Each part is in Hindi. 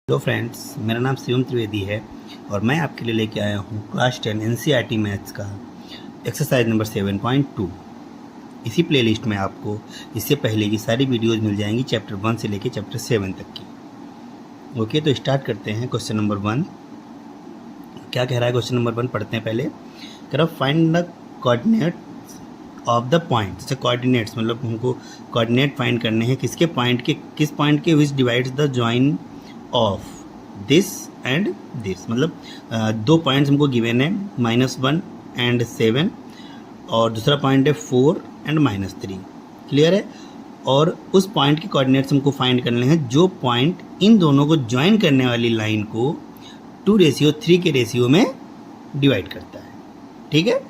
हेलो फ्रेंड्स, मेरा नाम शिवम त्रिवेदी है और मैं आपके लिए लेके आया हूँ क्लास 10 एनसीईआरटी मैथ्स का एक्सरसाइज नंबर 7.2। इसी प्लेलिस्ट में आपको इससे पहले की सारी वीडियोस मिल जाएंगी चैप्टर 1 से लेके चैप्टर 7 तक की। ओके, तो स्टार्ट करते हैं। क्वेश्चन नंबर 1 क्या कह रहा है? क्वेश्चन नंबर 1 पढ़ते हैं पहले। कह रहा find the coordinates of the point. जैसे कोऑर्डिनेट्स मतलब हमको कोऑर्डिनेट फाइंड करने हैं किस पॉइंट के विच divides the join of this and this. मतलब दो पॉइंट्स हमको गिवन है, -1 एंड 7, और दूसरा पॉइंट है 4 एंड -3। क्लियर है? और उस पॉइंट के कोऑर्डिनेट्स हमको फाइंड करने हैं जो पॉइंट इन दोनों को ज्वाइन करने वाली लाइन को 2:3 के रेशियो में डिवाइड करता है। ठीक है,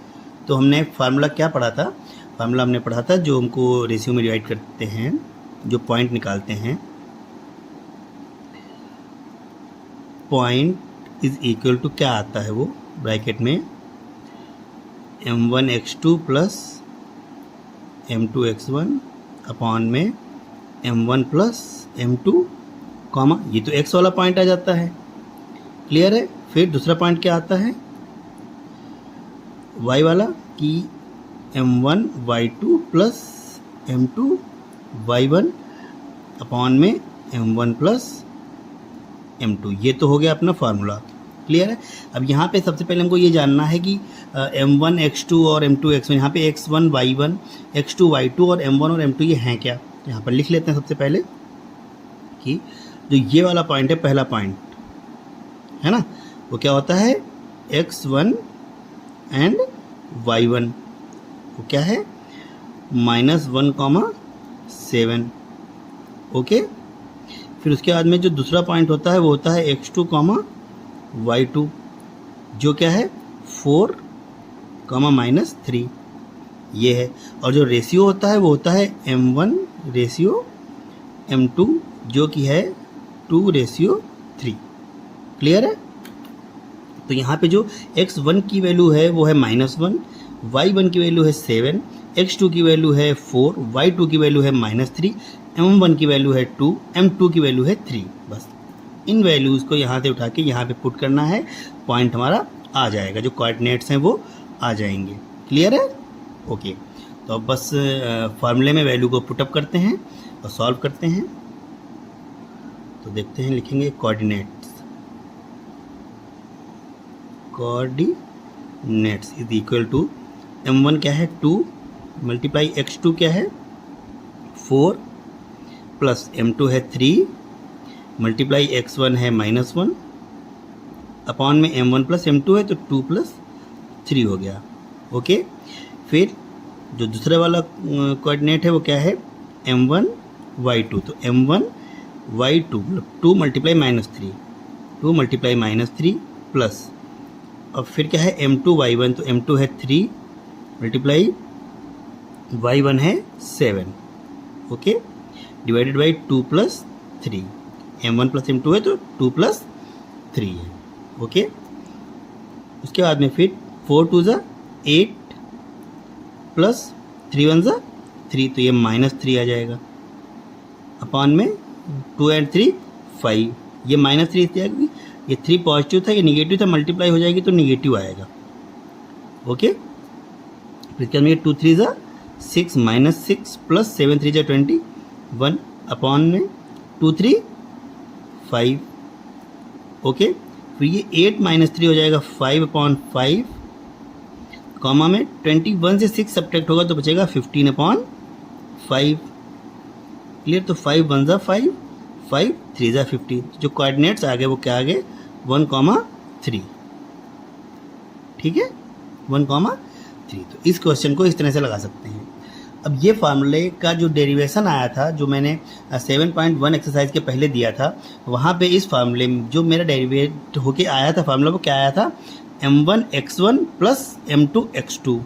तो हमने फार्मूला क्या पढ़ा था? फार्मूला हमने पढ़ा था जो हमको रेशियो में डिवाइड करते हैं, जो पॉइंट निकालते हैं, पॉइंट इज इक्वल टू क्या आता है वो ब्रैकेट में m1x2 प्लस m2x1 अपॉन में m1 प्लस m2 कॉमा, ये तो x वाला पॉइंट आ जाता है। क्लियर है? फिर दूसरा पॉइंट क्या आता है y वाला, कि m1 y2 plus m2 y1 upon में m1 प्लस m2। ये तो हो गया अपना फार्मूला। क्लियर है? अब यहाँ पे सबसे पहले हमको ये जानना है कि m1 x2 और m2 x1, यहाँ पे x1 y1 x2 y2 और m1 और m2 ये हैं क्या? यहाँ पर लिख लेते हैं सबसे पहले कि जो ये वाला पॉइंट है, पहला पॉइंट है ना, वो क्या होता है x1 एंड y1, वो क्या है -1,7। ओके, फिर उसके बाद में जो दूसरा पॉइंट होता है वो होता है x2, y2, जो क्या है 4, -3, ये है। और जो रेशियो होता है वो होता है m1 रेशियो m2, जो कि है 2:3। क्लियर है? तो यहाँ पे जो x1 की वैल्यू है वो है -1, y1 की वैल्यू है 7, x2 की वैल्यू है 4, y2 की वैल्यू है -3, m1 की वैल्यू है 2, m2 की वैल्यू है 3। बस इन वैल्यूज़ को यहाँ से उठा के यहाँ पे पुट करना है, पॉइंट हमारा आ जाएगा, जो कोऑर्डिनेट्स हैं वो आ जाएंगे। क्लियर है? ओके, तो अब बस फार्मूले में वैल्यू को पुटअप करते हैं और सॉल्व करते हैं। तो देखते हैं, लिखेंगे coordinates is equal to m1 क्या है 2 मल्टीप्लाई x2 क्या है 4 प्लस m2 है 3 मल्टीप्लाई x1 है -1 अपॉन में m1 प्लस m2 है तो 2 + 3 हो गया। ओके, फिर जो दूसरे वाला कोऑर्डिनेट है वो क्या है m1 y2, तो m1 y2 मतलब 2 मल्टीप्लाई -3, 2 मल्टीप्लाई -3 प्लस, और फिर क्या है m2 y1, तो m2 है 3 मल्टीप्लाई y1 है 7। Okay, divided by 2 + 3, m1 + m2 है तो 2 + 3 है। ओके, उसके बाद में फिर 4 × 2 = 8 प्लस 3 × 1 = 3, तो ये -3 आ जाएगा अपॉन में 2 and 3 5, ये -3 इसलिए क्योंकि ये 3 पॉजिटिव था, ये निगेटिव था, मल्टीप्लाई हो जाएगी तो निगेटिव आएगा। ओके, फिर क्या 2 × 3 = 6, -6 प्लस 7 × 3 = 21 अपॉन में 2 × 3 = 5। ओके, फिर ये 8 -3 हो जाएगा 5/5, कॉमा में 21 से 6 सब्ट्रैक्ट होगा तो बचेगा 15/5। क्लियर? तो 5 × 1 = 5, 5 × 3 = 15। जो कोऑर्डिनेट्स आ गए वो क्या आ गए 1,3। ठीक है, 1,3। तो इस क्वेश्चन को इस तरह से लगा सकते हैं। अब ये फार्मूले का जो डेरिवेशन आया था, जो मैंने 7.1 एक्सरसाइज के पहले दिया था, वहाँ पे इस फार्मूले में जो मेरा डेरिवेट होके आया था फार्मूला, वो क्या आया था m1x1 प्लस m2x2,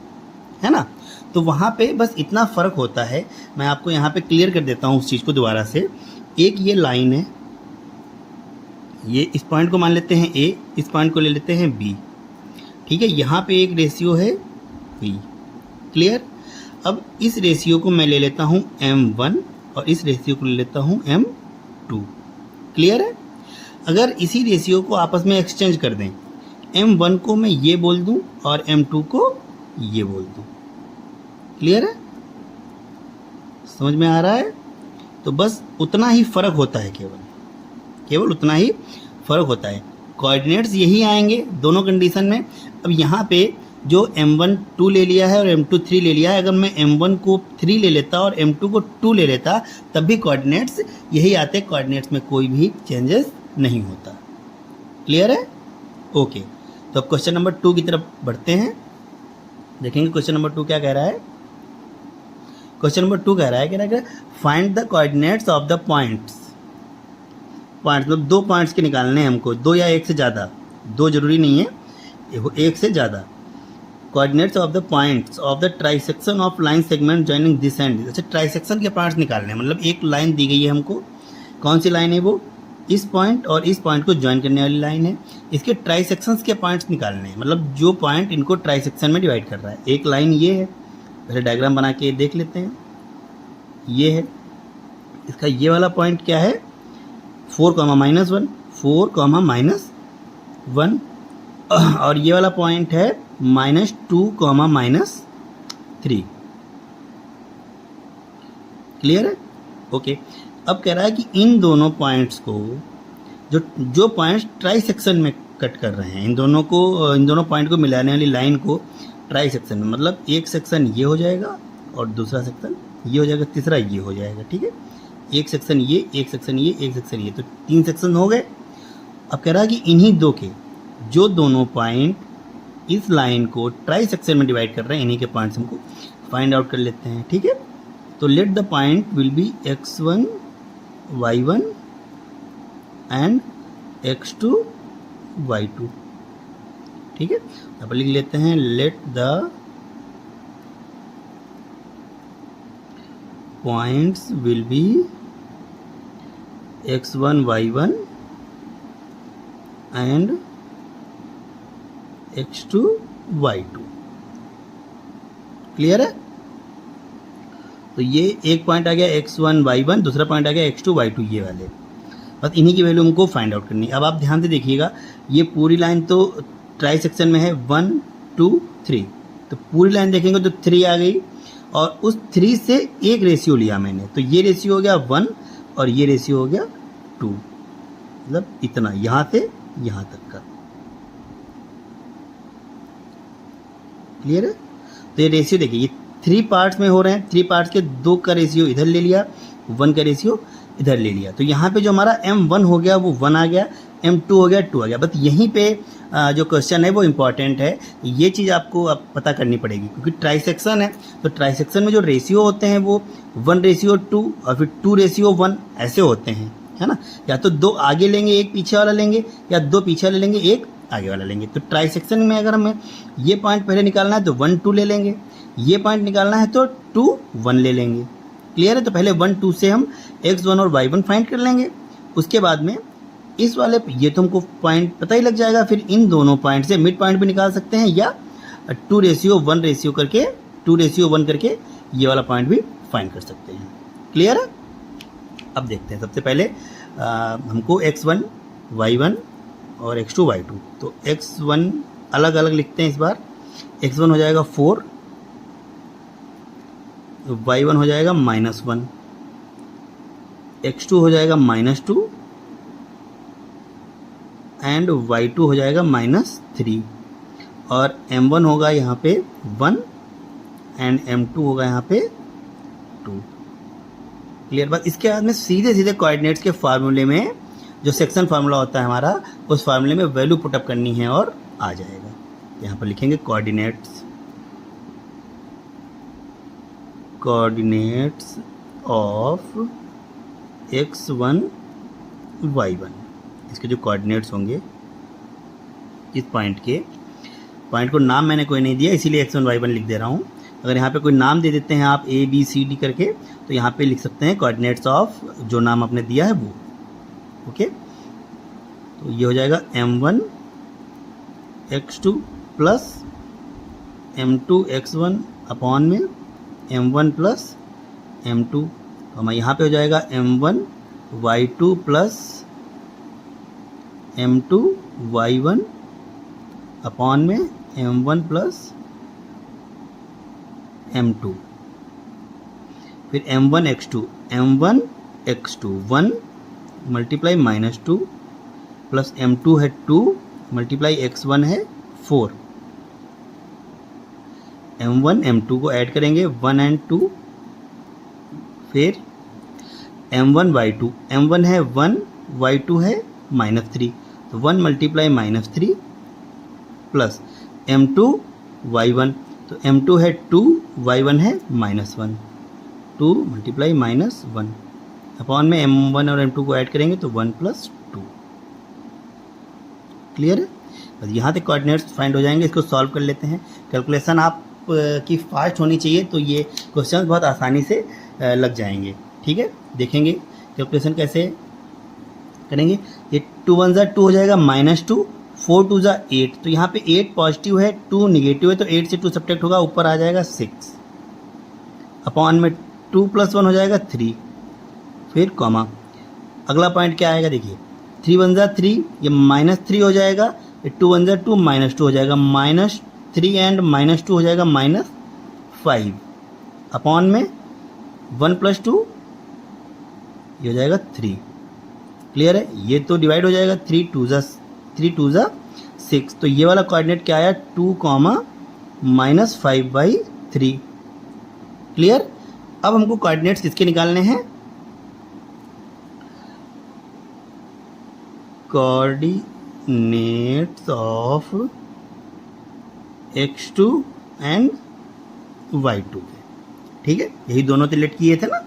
है ना। तो वहाँ पे बस इतना फ़र्क होता है, मैं आपको यहाँ पे क्लियर कर देता हूँ उस चीज़ को दोबारा से। एक ये लाइन है, ये इस पॉइंट को मान लेते हैं A, इस पॉइंट को ले लेते हैं B। ठीक है, यहाँ पे एक रेशियो है V। क्लियर? अब इस रेशियो को मैं ले लेता हूँ m1 और इस रेशियो को ले लेता हूँ m2। क्लियर है? अगर इसी रेशियो को आपस में एक्सचेंज कर दें, m1 को मैं ये बोल दूं और m2 को ये बोल दूं, क्लियर है, समझ में आ रहा है? तो बस उतना ही फर्क होता है, केवल उतना ही फर्क होता है। कोऑर्डिनेट्स यही आएंगे दोनों कंडीशन में। अब यहाँ पे जो m1 2 ले लिया है और m2 3 ले लिया है, अगर मैं m1 को 3 ले लेता और m2 को 2 ले लेता तब भी कोऑर्डिनेट्स यही आते, कोऑर्डिनेट्स में कोई भी चेंजेस नहीं होता। क्लियर है? ओके, तो अब क्वेश्चन नंबर 2 की तरफ बढ़ते हैं। देखेंगे क्वेश्चन नंबर 2 क्या कह रहा है। क्वेश्चन नंबर 2 कह रहा है find the coordinates of the points. Points मतलब 2 पॉइंट्स के निकालने हैं हमको, 2 या 1 से ज़्यादा, 2 जरूरी नहीं है, 1 से ज़्यादा। Coordinates of the points of the trisection of line segment joining this and. अच्छा, ट्राइसेक्शन के पॉइंट्स निकालने हैं, मतलब एक लाइन दी गई है हमको, कौन सी लाइन है वो, इस पॉइंट और इस पॉइंट को ज्वाइन करने वाली लाइन है। इसके ट्राइसेक्शंस के पॉइंट्स निकालने हैं, मतलब जो पॉइंट इनको ट्राइसेक्शन में डिवाइड कर रहा है। एक लाइन ये है, पहले डायग्राम बना के देख लेते हैं। ये है इसका ये वाला पॉइंट क्या है, 4, -1, 4, -1, और ये वाला पॉइंट है -2, -3। क्लियर है? ओके, अब कह रहा है कि इन दोनों पॉइंट्स को, जो पॉइंट्स ट्राई सेक्शन में कट कर रहे हैं, इन दोनों पॉइंट को मिलाने वाली लाइन को ट्राई सेक्शन में, मतलब एक सेक्शन ये हो जाएगा और दूसरा सेक्शन ये हो जाएगा, तीसरा ये हो जाएगा। ठीक है, एक सेक्शन ये, एक सेक्शन ये, एक सेक्शन ये, तो 3 सेक्शन हो गए। अब कह रहा है कि इन्हीं दो के जो दोनों पॉइंट इस लाइन को ट्राई सेक्शन में डिवाइड कर रहे हैं, इन्हीं के पॉइंट्स हमको फाइंड आउट कर लेते हैं। ठीक है, तो let the point will be x1 y1 and x2 y2। ठीक है, अब लिख लेते हैं let the points will be x1 y1 and x2 y2। Clear है? तो ये एक पॉइंट आ गया x1 y1, दूसरा पॉइंट आ गया x2 y2, ये वाले, बस इन्हीं की वैल्यू हमको फाइंड आउट करनी है। अब आप ध्यान से देखिएगा, ये पूरी लाइन तो ट्राई सेक्शन में है 1 2 3, तो पूरी लाइन देखेंगे तो 3 आ गई, और उस 3 से एक रेशियो लिया मैंने, तो ये रेशियो हो गया 1 और ये रेशियो हो गया 2, मतलब इतना, यहाँ से यहाँ तक का। क्लियर है? तो ये रेशियो देखिए, ये 3 पार्ट्स में हो रहे हैं, 3 पार्ट्स के 2 का रेशियो इधर ले लिया, 1 का रेशियो इधर ले लिया, तो यहाँ पे जो हमारा m1 हो गया वो 1 आ गया, m2 हो गया 2 आ गया। बस यहीं पे जो क्वेश्चन है वो इम्पॉर्टेंट है, ये चीज़ आपको अब पता करनी पड़ेगी, क्योंकि ट्राइसेक्शन है, तो ट्राइसेक्शन में जो रेशियो होते हैं वो 1:2 और फिर 2:1 ऐसे होते हैं, है ना। या तो 2 आगे लेंगे, एक पीछे वाला लेंगे, या 2 पीछे वाले लेंगे, एक आगे वाला लेंगे। तो ट्राइसेक्शन में अगर हमें ये पॉइंट पहले निकालना है तो 1 2 ले लेंगे, ये पॉइंट निकालना है तो 2 1 ले लेंगे। क्लियर है? तो पहले 1 2 से हम x1 और y1 फाइंड कर लेंगे, उसके बाद में इस वाले ये तो हमको पॉइंट पता ही लग जाएगा, फिर इन दोनों पॉइंट से मिड पॉइंट भी निकाल सकते हैं, या 2:1 करके 2:1 करके ये वाला पॉइंट भी फाइंड कर सकते हैं। क्लियर है? अब देखते हैं, सबसे पहले हमको x1 y1 और x2 y2, तो x1 अलग अलग लिखते हैं इस बार। x1 हो जाएगा 4, y1 हो जाएगा -1, x2 हो जाएगा -2 एंड y2 हो जाएगा -3, और m1 होगा यहाँ पे 1 एंड m2 होगा यहाँ पे 2। क्लियर बात? इसके बाद में सीधे सीधे कोऑर्डिनेट्स के फार्मूले में, जो सेक्शन फार्मूला होता है हमारा, उस फार्मूले में वैल्यू पुटअप करनी है और आ जाएगा। यहाँ पर लिखेंगे कोऑर्डिनेट्स ऑफ x1 y1, इसके जो कोऑर्डिनेट्स होंगे इस पॉइंट को नाम मैंने कोई नहीं दिया, इसीलिए x1 y1 लिख दे रहा हूँ। अगर यहाँ पे कोई नाम दे देते हैं आप a b c d करके, तो यहाँ पे लिख सकते हैं कोऑर्डिनेट्स ऑफ जो नाम आपने दिया है वो। ओके, तो ये हो जाएगा m1 x2 plus m2 x1 upon में m1 प्लस m2, तो हमारे यहाँ पे हो जाएगा m1 y2 plus m2y1 upon में m1 प्लस m2, फिर m1 x2 1 multiply -2 plus m2 है 2 मल्टीप्लाई x1 है 4, m1 m2 को ऐड करेंगे 1 एंड 2, फिर m1 y2 m1 है 1 y2 है -3, तो 1 मल्टीप्लाई -3 प्लस m2 y1, तो m2 है 2 y1 है -1, 2 मल्टीप्लाई -1 अपॉन में m1 और m2 को ऐड करेंगे तो 1 + 2। क्लियर है? बस यहाँ तक कोऑर्डिनेट्स फाइंड हो जाएंगे। इसको सॉल्व कर लेते हैं। कैलकुलेशन आप की फास्ट होनी चाहिए तो ये क्वेश्चन बहुत आसानी से लग जाएंगे। ठीक है, देखेंगे कैलकुलेशन कैसे करेंगे। ये 2 × 1 = 2 हो जाएगा -2, 4 × 2 = 8, तो यहाँ पे 8 पॉजिटिव है 2 निगेटिव है, तो 8 से 2 सब्ट्रैक्ट होगा, ऊपर आ जाएगा 6 अपॉन में 2 + 1 हो जाएगा 3, फिर कॉमा। अगला पॉइंट क्या आएगा देखिए, 3 × 1 = 3, ये -3 हो जाएगा, 2 × 1 = 2 -2 हो जाएगा, -3 एंड -2 हो जाएगा -5 अपॉन में 1 + 2 ये हो जाएगा 3। क्लियर है? ये तो डिवाइड हो जाएगा, 3 × 2 = 6, तो ये वाला कोऑर्डिनेट क्या आया 2, -5/3। क्लियर? अब हमको कोऑर्डिनेट्स किसके निकालने हैं, coordinates of x2 and y2 के। ठीक है, यही दोनों तो लेट किए थे ना,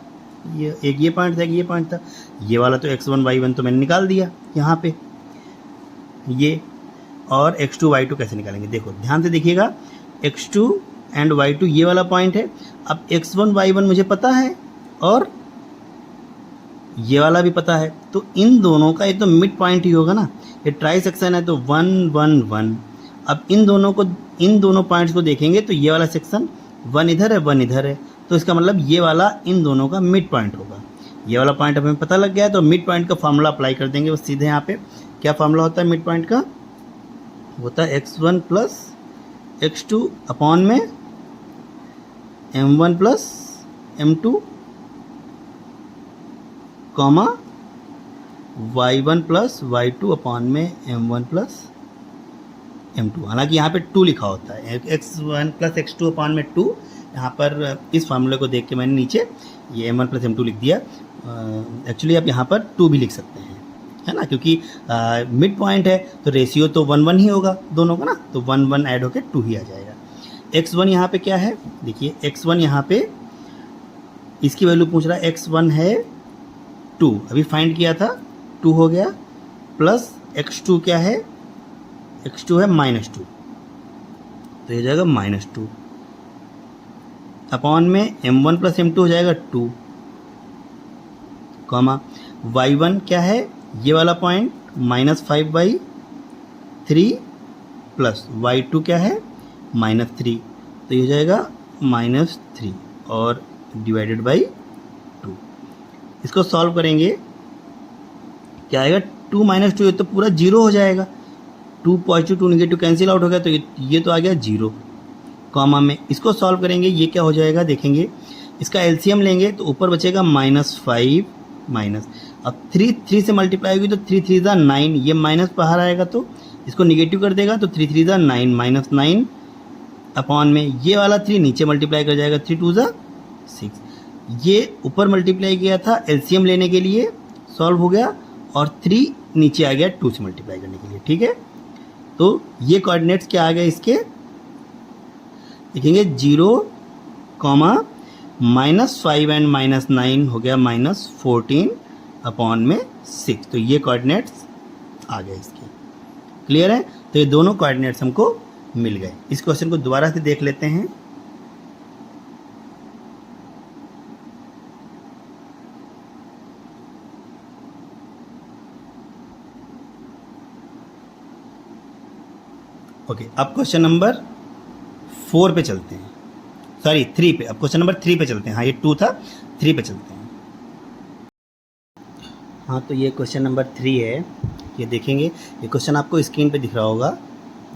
ये एक ये पॉइंट था, एक ये पॉइंट था। ये वाला तो x1 y1 तो मैंने निकाल दिया यहाँ पे, ये और x2 y2 कैसे निकालेंगे देखो ध्यान से देखिएगा। x2 एंड y2 ये वाला पॉइंट है। अब x1 y1 मुझे पता है और ये वाला भी पता है, तो इन दोनों का ये तो मिड पॉइंट ही होगा ना, ये ट्राई सेक्शन है तो 1 1 1। अब इन दोनों पॉइंट्स को देखेंगे तो ये वाला सेक्शन 1 इधर है 1 इधर है, तो इसका मतलब ये वाला इन दोनों का मिड पॉइंट होगा। ये वाला पॉइंट हमें पता लग गया है, तो मिड पॉइंट का फॉर्मूला अप्लाई कर देंगे बस सीधे यहाँ पे। क्या फॉर्मूला होता है मिड पॉइंट का, होता है x1 + x2 अपॉन में m1 + m2 comma y1 + y2 upon में m1 + m2। हालांकि यहाँ पे 2 लिखा होता है, x1 + x2 अपॉन में 2। यहाँ पर इस फार्मूले को देख के मैंने नीचे ये m1 + m2 लिख दिया। एक्चुअली आप यहाँ पर 2 भी लिख सकते हैं, है ना, क्योंकि मिड पॉइंट है तो रेशियो तो 1 1 ही होगा दोनों का ना, तो 1 1 ऐड होकर 2 ही आ जाएगा। x1 यहाँ पे क्या है देखिए, x1 यहाँ पे इसकी वैल्यू पूछ रहा है, x1 है 2, अभी फाइंड किया था 2 हो गया, प्लस x2 क्या है, x2 है -2, तो ये जाएगा -2 अपॉन में m1 + m2 हो जाएगा 2 कॉमा y1 क्या है ये वाला पॉइंट -5/3 प्लस y2 क्या है -3, तो ये हो जाएगा -3 और डिवाइडेड बाई 2। इसको सॉल्व करेंगे क्या आएगा, 2 - 2 ये तो पूरा 0 हो जाएगा, 2 पॉजिटिव 2 निगेटिव कैंसिल आउट हो गया, तो ये तो आ गया 0 कॉमा में। इसको सॉल्व करेंगे, ये क्या हो जाएगा देखेंगे, इसका एलसीएम लेंगे तो ऊपर बचेगा -5 माइनस, अब 3 से मल्टीप्लाई होगी तो 3 3 = 9, ये माइनस बाहर आएगा तो इसको निगेटिव कर देगा, तो 3 3 = 9 -9 अपॉन में ये वाला 3 नीचे मल्टीप्लाई कर जाएगा, 3 2 = 6। ये ऊपर मल्टीप्लाई किया था एलसीएम लेने के लिए, सॉल्व हो गया, और 3 नीचे आ गया 2 से मल्टीप्लाई करने के लिए। ठीक है, तो ये कोऑर्डिनेट्स क्या आ गए इसके देखेंगे, 0, -5 एंड -9 हो गया -14 अपॉन में 6, तो ये कोऑर्डिनेट्स आ गए इसके। क्लियर है? तो ये दोनों कोऑर्डिनेट्स हमको मिल गए। इस क्वेश्चन को दोबारा से देख लेते हैं। ओके, अब क्वेश्चन नंबर 4 पे चलते हैं, सॉरी 3 पे। अब क्वेश्चन नंबर 3 पे चलते हैं। हाँ, ये 2 था, 3 पे चलते हैं। हाँ, तो ये क्वेश्चन नंबर 3 है। ये देखेंगे, ये क्वेश्चन आपको स्क्रीन पे दिख रहा होगा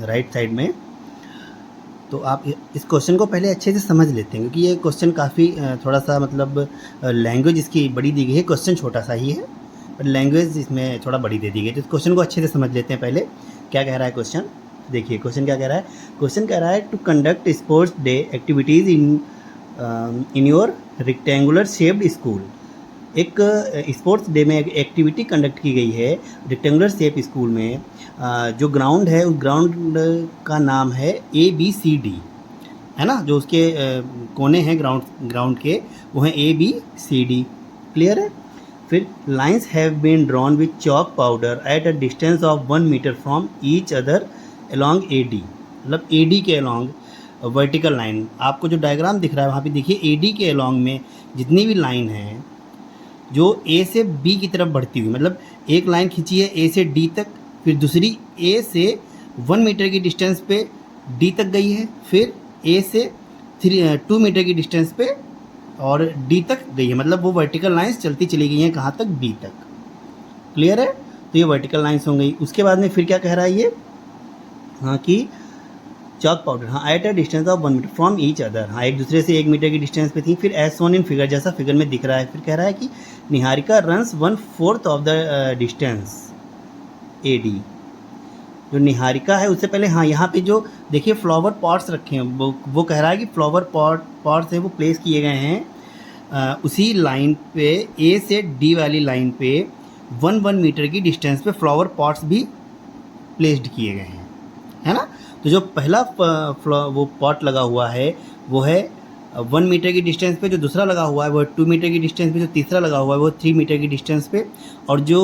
राइट साइड में। तो आप इस क्वेश्चन को पहले अच्छे से समझ लेते हैं, क्योंकि ये क्वेश्चन काफ़ी थोड़ा सा मतलब लैंग्वेज इसकी बड़ी दी गई है। क्वेश्चन छोटा सा ही है पर लैंग्वेज इसमें थोड़ा बड़ी दे दी गई है। तो इस क्वेश्चन को अच्छे से समझ लेते हैं पहले क्या कह रहा है क्वेश्चन। देखिए क्वेश्चन क्या कह रहा है। क्वेश्चन कह रहा है to conduct sports day activities in your rectangular shaped school. एक स्पोर्ट्स डे में एक एक्टिविटी कंडक्ट की गई है रेक्टेंगुलर शेप स्कूल में। जो ग्राउंड है उस ग्राउंड का नाम है ABCD, है ना। जो उसके कोने हैं ग्राउंड के वो हैं ABCD। क्लियर है। फिर lines have been drawn with chalk powder at a distance of 1 metre from each other along AD, मतलब AD के अलॉन्ग वर्टिकल लाइन। आपको जो डायग्राम दिख रहा है वहाँ पे देखिए AD के अलॉन्ग में जितनी भी लाइन है जो A से B की तरफ बढ़ती हुई, मतलब एक लाइन खींची है A से D तक, फिर दूसरी A से 1 मीटर की डिस्टेंस पे D तक गई है, फिर A से 2 मीटर की डिस्टेंस पे और D तक गई है। मतलब वो वर्टिकल लाइंस चलती चली गई हैं कहाँ तक, B तक। क्लियर है। तो ये वर्टिकल लाइंस हो गई। उसके बाद में फिर क्या कह रहा है ये, हाँ कि चॉक पाउडर, हाँ at a distance of 1 metre from each other, हाँ एक दूसरे से 1 मीटर की डिस्टेंस पे थी। फिर एज सोन इन फिगर, जैसा फिगर में दिख रहा है। फिर कह रहा है कि Niharika runs 1/4 of the distance AD। जो निहारिका है उससे पहले, हाँ यहाँ पे जो देखिए फ्लावर पॉट्स रखे हैं, वो कह रहा है कि फ्लावर पॉट्स है वो प्लेस किए गए हैं उसी लाइन पे A से D वाली लाइन पे 1 मीटर की डिस्टेंस पे फ्लावर पॉट्स भी प्लेस्ड किए गए हैं, है ना। तो जो पहला वो पॉट लगा हुआ है वो है 1 मीटर की डिस्टेंस पे, जो दूसरा लगा हुआ है वो 2 मीटर की डिस्टेंस पे, जो तीसरा लगा हुआ है वो 3 मीटर की डिस्टेंस पे। और जो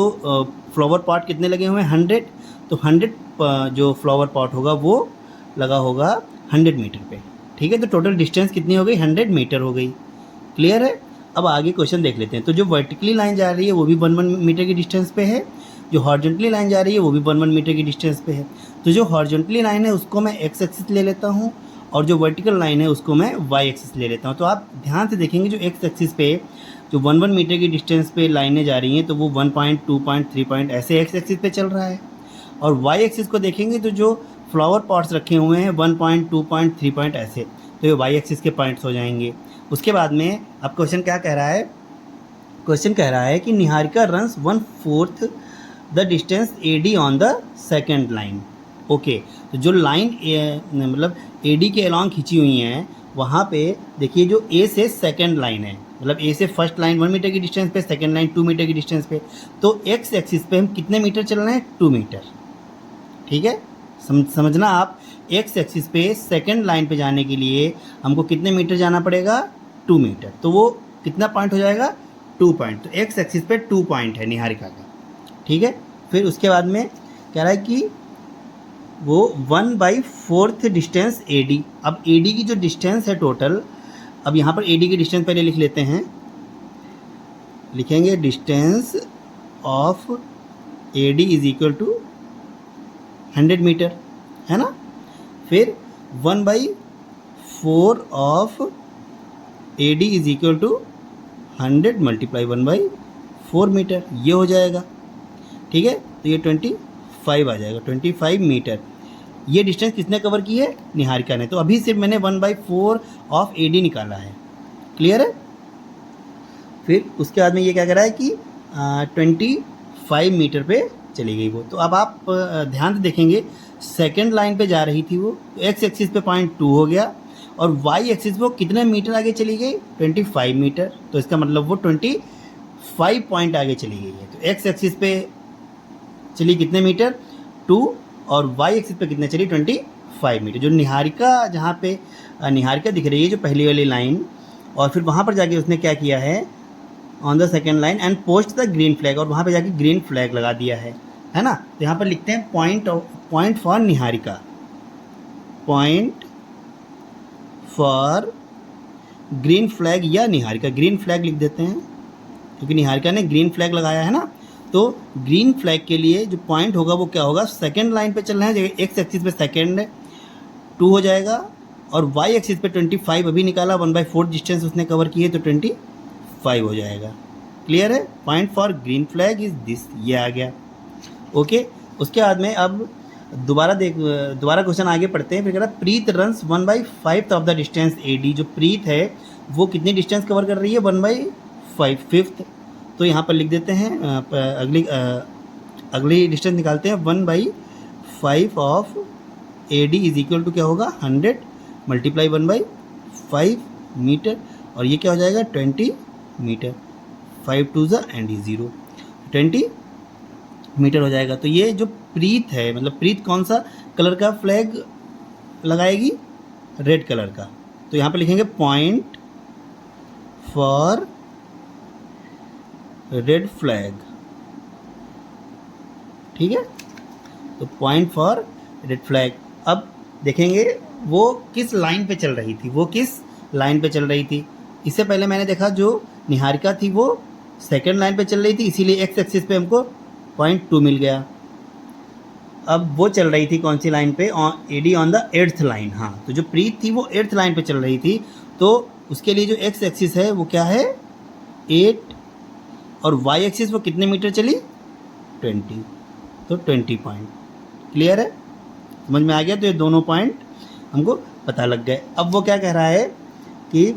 फ्लावर पॉट कितने लगे हुए हैं 100, तो 100 जो फ्लावर पॉट होगा वो लगा होगा 100 मीटर पे। ठीक है। तो टोटल डिस्टेंस कितनी हो गई, 100 मीटर हो गई। क्लियर है। अब आगे क्वेश्चन देख लेते हैं। तो जो वर्टिकली लाइन जा रही है वो भी 1 मीटर की डिस्टेंस पे है, जो हॉरिजॉन्टली लाइन जा रही है वो भी 1 मीटर की डिस्टेंस पे है। तो जो हॉरिजॉन्टली लाइन है उसको मैं x एक्सिस ले लेता हूँ और जो वर्टिकल लाइन है उसको मैं y एक्सिस ले लेता हूँ। तो आप ध्यान से देखेंगे जो x एक्सिस पे जो 1 मीटर की डिस्टेंस पे लाइनें जा रही हैं तो वो 1 पॉइंट 2 पॉइंट 3 पॉइंट ऐसे x एक्सिस पे चल रहा है। और y एक्सिस को देखेंगे तो जो फ्लावर पॉट्स रखे हुए हैं 1 पॉइंट 2 पॉइंट 3 पॉइंट ऐसे, तो ये y एक्सिस के पॉइंट्स हो जाएंगे। उसके बाद में अब क्वेश्चन क्या कह रहा है। क्वेश्चन कह रहा है कि Niharika runs 1/4 the distance AD on the second line. Okay. तो जो लाइन मतलब AD के अलॉन्ग खींची हुई हैं वहाँ पे देखिए जो A से सेकेंड लाइन है, मतलब A से फर्स्ट लाइन 1 मीटर की डिस्टेंस पे, सेकेंड लाइन 2 मीटर की डिस्टेंस पे। तो x एक्सिस पे हम कितने मीटर चल रहे हैं, 2 मीटर। ठीक है। समझना आप, x एक्सिस पे सेकेंड लाइन पे जाने के लिए हमको कितने मीटर जाना पड़ेगा, 2 मीटर। तो वो कितना पॉइंट हो जाएगा, 2 पॉइंट। तो x एक्सिस पे 2 पॉइंट है निहारिका का। ठीक है। फिर उसके बाद में कह रहा है कि वो 1/4 डिस्टेंस AD। अब AD की जो डिस्टेंस है टोटल, अब यहाँ पर AD की डिस्टेंस पहले लिख लेते हैं। लिखेंगे distance of AD is equal to 100 metre, है ना। फिर 1/4 of AD is equal to 100 multiply 1/4 metre, ये हो जाएगा। ठीक है। तो ये 25 आ जाएगा, 25 मीटर। ये डिस्टेंस किसने कवर की है, निहारिका ने। तो अभी सिर्फ मैंने 1/4 ऑफ AD निकाला है। क्लियर है। फिर उसके बाद में ये क्या कह रहा है कि 25 मीटर पे चली गई वो। तो अब आप ध्यान से देखेंगे सेकेंड लाइन पे जा रही थी वो, तो x एक्सिस पे 0.2 हो गया और y एक्सिस पे वो कितने मीटर आगे चली गई, 25 मीटर। तो इसका मतलब वो 25 पॉइंट आगे चली गई है। तो x एक्सिस पे चली कितने मीटर, 2, और y एक्सिस पे कितने चली, 25 मीटर। जो निहारिका, जहाँ पे निहारिका दिख रही है जो पहली वाली लाइन, और फिर वहाँ पर जाके उसने क्या किया है, on the second line and post the green flag, और वहाँ पे जाके ग्रीन फ्लैग लगा दिया है ना। तो यहाँ पर लिखते हैं point for Niharika, point for green flag या निहारिका। ग्रीन फ्लैग लिख देते हैं क्योंकि निहारिका ने ग्रीन फ्लैग लगाया है ना। तो ग्रीन फ्लैग के लिए जो पॉइंट होगा वो क्या होगा, सेकेंड लाइन पे चल रहे हैं, एक्स एक्सिस पे सेकेंड 2 हो जाएगा और वाई एक्सिस पे 25 अभी निकाला, 1/4 डिस्टेंस उसने कवर की है तो 25 हो जाएगा। क्लियर है। Point for green flag is this, ये आ गया। ओके, उसके बाद में अब दोबारा क्वेश्चन आगे पढ़ते हैं। फिर कह रहा है Preet runs 1/5 of the distance AD। जो प्रीत है वो कितनी डिस्टेंस कवर कर रही है? 1/5 फिफ्थ। तो यहाँ पर लिख देते हैं अगली डिस्टेंस निकालते हैं। 1/5 of AD is equal to क्या होगा? 100 मल्टीप्लाई 1/5 मीटर, और ये क्या हो जाएगा? 20 मीटर। 5 2 एंड 0, 20 मीटर हो जाएगा। तो ये जो प्रीत है, मतलब प्रीत कौन सा कलर का फ्लैग लगाएगी? रेड कलर का। तो यहाँ पे लिखेंगे पॉइंट फॉर रेड फ्लैग, ठीक है। तो पॉइंट फॉर रेड फ्लैग। अब देखेंगे वो किस लाइन पे चल रही थी, वो किस लाइन पे चल रही थी। इससे पहले मैंने देखा जो निहारिका थी वो सेकंड लाइन पे चल रही थी, इसीलिए एक्स एक्सिस पे हमको 0.2 मिल गया। अब वो चल रही थी कौन सी लाइन पे? AD on the 8th line. हाँ, तो जो प्रीत थी वो 8th लाइन पे चल रही थी, तो उसके लिए जो एक्स एक्सिस है वो क्या है? 8, और वाई एक्सिस वो कितने मीटर चली? 20। तो 20 पॉइंट। क्लियर है? समझ में आ गया? तो ये दोनों पॉइंट हमको पता लग गए। अब वो क्या कह रहा है कि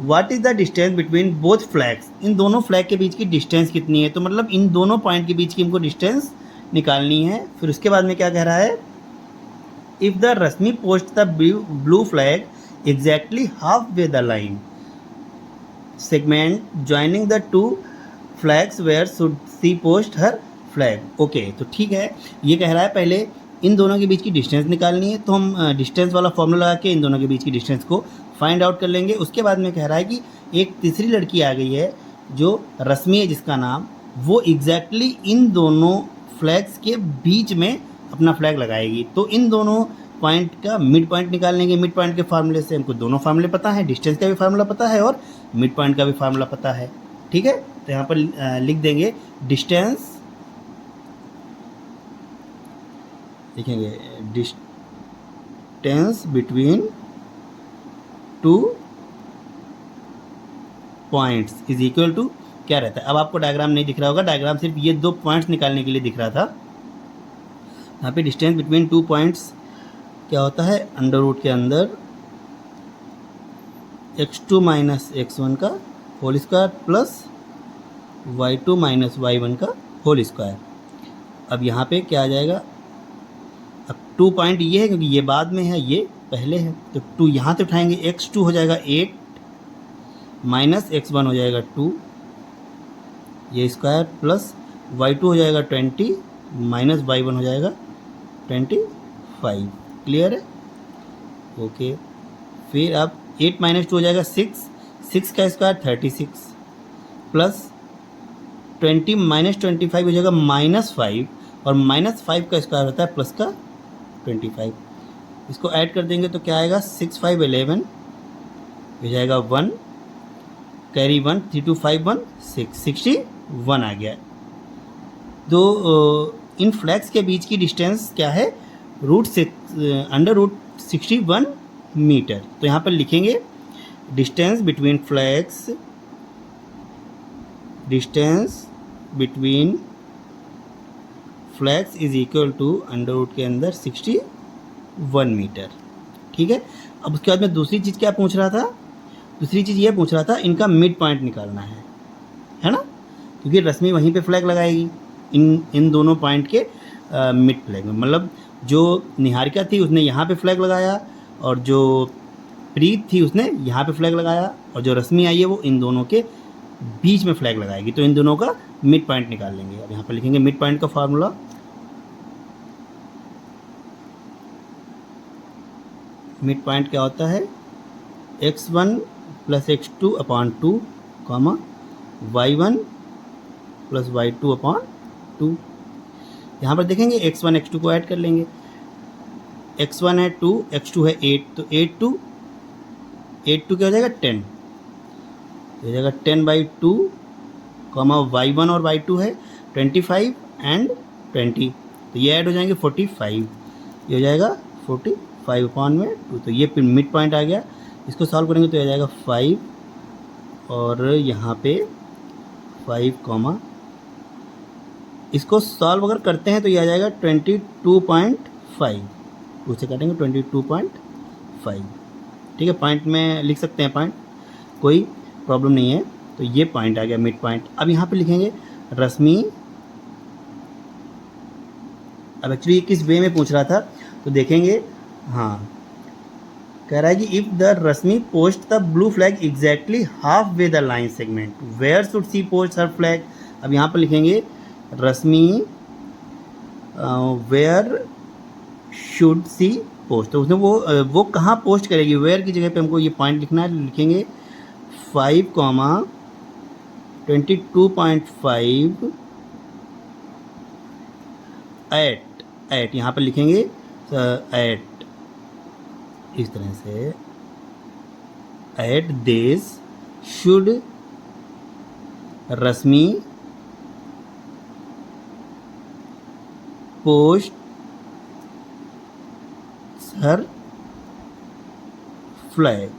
what is the distance between both flags. इन दोनों फ्लैग के बीच की डिस्टेंस कितनी है? तो मतलब इन दोनों पॉइंट के बीच की हमको डिस्टेंस निकालनी है। फिर उसके बाद में क्या कह रहा है? If the Rashmi post the blue flag exactly half way the line segment joining the two flags where should she post her flag. Okay, तो ठीक है। ये कह रहा है पहले इन दोनों के बीच की डिस्टेंस निकालनी है, तो हम डिस्टेंस वाला फॉर्मूला लगा के इन दोनों के बीच की डिस्टेंस को फाइंड आउट कर लेंगे। उसके बाद में कह रहा है कि एक तीसरी लड़की आ गई है जो रश्मि है जिसका नाम, वो एग्जैक्टली इन दोनों फ्लैग्स के बीच में अपना फ्लैग लगाएगी। तो इन दोनों पॉइंट का मिड पॉइंट निकाल लेंगे। मिड पॉइंट के फार्मूले से हमको दोनों फार्मूले पता है, डिस्टेंस का भी फार्मूला पता है और मिड पॉइंट का भी फार्मूला पता है, ठीक है। तो यहाँ पर लिख देंगे डिस्टेंस, लिखेंगे distance between two points is equal to क्या रहता है? अब आपको डायग्राम नहीं दिख रहा होगा, डायग्राम सिर्फ ये दो पॉइंट्स निकालने के लिए दिख रहा था। यहाँ पे डिस्टेंस बिटवीन टू पॉइंट्स क्या होता है? अंडर रूट के अंदर x2 माइनस x1 का whole square plus y2 minus y1 का होल स्क्वायर। अब यहाँ पे क्या आ जाएगा? अब 2 पॉइंट ये है क्योंकि ये बाद में है, ये पहले है, तो 2 यहाँ से उठाएंगे। x2 हो जाएगा 8 माइनस x1 हो जाएगा 2 ये स्क्वायर प्लस y2 हो जाएगा 20 माइनस y1 हो जाएगा 25। क्लियर है? ओके। फिर अब 8 माइनस 2 हो जाएगा 6 का स्क्वायर 36 प्लस 20 माइनस 25 हो जाएगा -5, और -5 का स्क्वायर होता है प्लस का 25। इसको ऐड कर देंगे तो क्या आएगा? 6 5 11 हो जाएगा 1, कैरी 1 3 2 5 1 6 61 आ गया। तो इन फ्लैग्स के बीच की डिस्टेंस क्या है? Under root 61 metre. तो यहाँ पर लिखेंगे distance between flags, distance between flags is equal to under root के अंदर 61 मीटर, ठीक है। अब उसके बाद में दूसरी चीज़ क्या पूछ रहा था? दूसरी चीज़ ये पूछ रहा था इनका मिड पॉइंट निकालना है ना, क्योंकि रश्मि वहीं पे फ्लैग लगाएगी इन दोनों पॉइंट के मिड फ्लैग में। मतलब जो निहारिका थी उसने यहाँ पे फ्लैग लगाया, और जो प्रीत थी उसने यहाँ पे फ्लैग लगाया, और जो रश्मि आई है वो इन दोनों के बीच में फ्लैग लगाएगी। तो इन दोनों का मिड पॉइंट निकाल लेंगे। अब यहाँ पर लिखेंगे मिड पॉइंट का फार्मूला, मिड पॉइंट क्या होता है? x1 plus x2 upon 2 comma y1 plus y2 upon 2। यहाँ पर देखेंगे x1 x2 को ऐड कर लेंगे। x1 है 2, x2 है 8, तो 8 2 क्या हो जाएगा? 10 हो जाएगा 10/2 कॉमा y1 और y2 है 25 एंड 20, तो ये ऐड हो जाएंगे 45, ये हो जाएगा 45 अपॉन में 2। तो ये फिर मिड पॉइंट आ गया। इसको सॉल्व करेंगे तो आ जाएगा 5, और यहाँ पे 5 कॉमा इसको सॉल्व अगर करते हैं तो ये आ जाएगा 22.5, टू से काटेंगे 22.5। ठीक है, पॉइंट में लिख सकते हैं पॉइंट, कोई प्रॉब्लम नहीं है। तो ये पॉइंट आ गया मिड पॉइंट। अब यहाँ पे लिखेंगे रश्मि, अब एक्चुअली किस वे में पूछ रहा था तो देखेंगे। हाँ, कह रहा है कि if the Rashmi post the blue flag exactly half way the line segment where should she post her flag. अब यहाँ पर लिखेंगे Rashmi where should she post, तो उसने वो कहाँ पोस्ट करेगी, वेयर की जगह पे हमको ये पॉइंट लिखना है। लिखेंगे 5,22.5 एट यहाँ पर लिखेंगे एट, इस तरह से at this should Rashmi post her flag,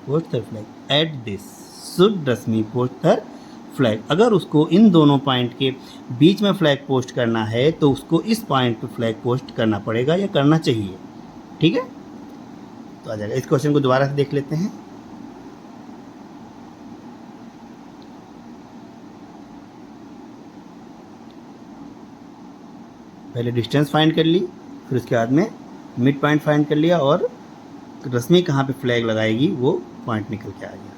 post her flag at this should Rashmi post her flag. अगर उसको इन दोनों पॉइंट के बीच में फ्लैग पोस्ट करना है तो उसको इस पॉइंट पे फ्लैग पोस्ट करना पड़ेगा या करना चाहिए। ठीक है, तो आ जाएगा। इस क्वेश्चन को दोबारा से देख लेते हैं। पहले डिस्टेंस फाइंड कर ली, फिर उसके बाद में मिड पॉइंट फाइंड कर लिया और रश्मि कहाँ पे फ्लैग लगाएगी वो पॉइंट निकल के आ गया।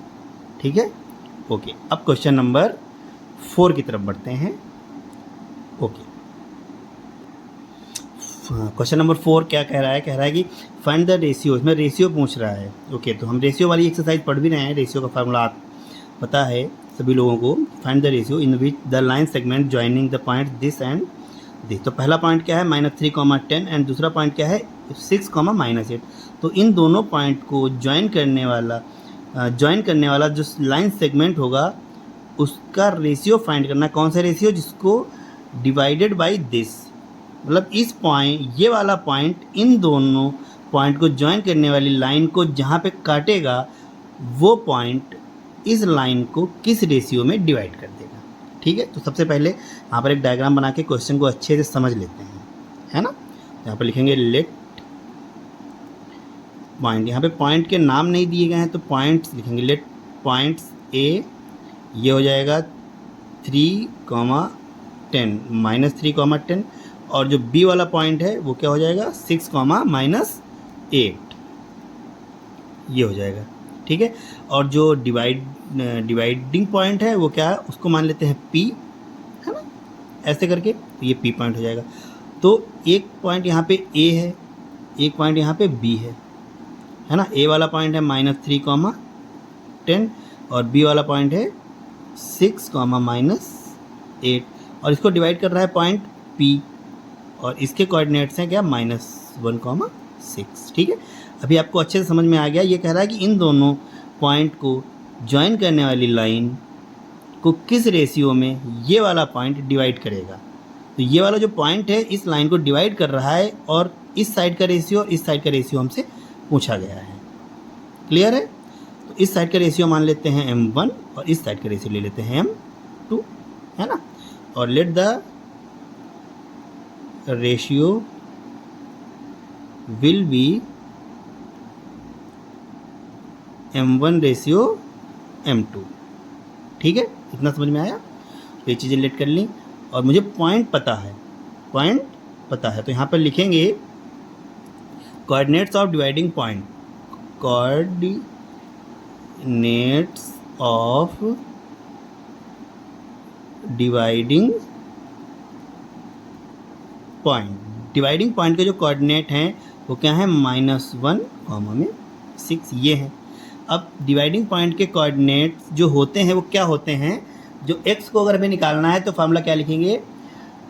ठीक है, ओके। अब क्वेश्चन नंबर 4 की तरफ बढ़ते हैं। ओके, क्वेश्चन नंबर 4 क्या कह रहा है, कह रहा है कि फाइंड द रेशियो, इसमें रेशियो पूछ रहा है। ओके, तो हम रेशियो वाली एक्सरसाइज पढ़ भी रहे हैं। रेशियो का फार्मूला पता है सभी लोगों को। Find the ratio in which the line segment joining the point this and this. तो पहला पॉइंट क्या है -3, 10 एंड दूसरा पॉइंट क्या है 6, -8। तो इन दोनों पॉइंट को ज्वाइन करने वाला जो लाइन सेगमेंट होगा उसका रेशियो फाइंड करना। कौन सा रेशियो, जिसको डिवाइडेड बाय दिस, मतलब इस पॉइंट, ये वाला पॉइंट इन दोनों पॉइंट को ज्वाइन करने वाली लाइन को जहाँ पे काटेगा वो पॉइंट इस लाइन को किस रेशियो में डिवाइड कर देगा। ठीक है, तो सबसे पहले यहाँ पर एक डायग्राम बना के क्वेश्चन को अच्छे से समझ लेते हैं, है ना। यहाँ पर लिखेंगे लेट पॉइंट, यहाँ पे पॉइंट के नाम नहीं दिए गए हैं तो पॉइंट्स लिखेंगे। लेट पॉइंट्स ए, ये हो जाएगा 3, 10, -3, 10, और जो बी वाला पॉइंट है वो क्या हो जाएगा 6, -8, ये हो जाएगा। ठीक है, और जो डिवाइडिंग पॉइंट है वो क्या है, उसको मान लेते हैं पी, है ना, ऐसे करके, तो ये पी पॉइंट हो जाएगा। तो एक पॉइंट यहाँ पे ए है, एक पॉइंट यहाँ पे बी है ना। ए वाला पॉइंट है -3, 10 और बी वाला पॉइंट है 6, -8, और इसको डिवाइड कर रहा है पॉइंट पी, और इसके कोऑर्डिनेट्स हैं क्या -1, 6। ठीक है, अभी आपको अच्छे से समझ में आ गया। ये कह रहा है कि इन दोनों पॉइंट को ज्वाइन करने वाली लाइन को किस रेशियो में ये वाला पॉइंट डिवाइड करेगा। तो ये वाला जो पॉइंट है इस लाइन को डिवाइड कर रहा है, और इस साइड का रेशियो और इस साइड का रेशियो हमसे पूछा गया है। क्लियर है, तो इस साइड का रेशियो मान लेते हैं m1 और इस साइड का रेशियो ले लेते हैं m2, है ना। और let the ratio will B m1 ratio m2। ठीक है, इतना समझ में आया। तो ये चीज़ें लेट कर ली और मुझे पॉइंट पता है, तो यहाँ पर लिखेंगे coordinates of dividing point, coordinates of dividing point. Dividing point के जो कोऑर्डिनेट हैं वो क्या है -1, 6, ये हैं। अब डिवाइडिंग पॉइंट के कोऑर्डिनेट्स जो होते हैं वो क्या होते हैं, जो x को अगर हमें निकालना है तो फार्मूला क्या लिखेंगे,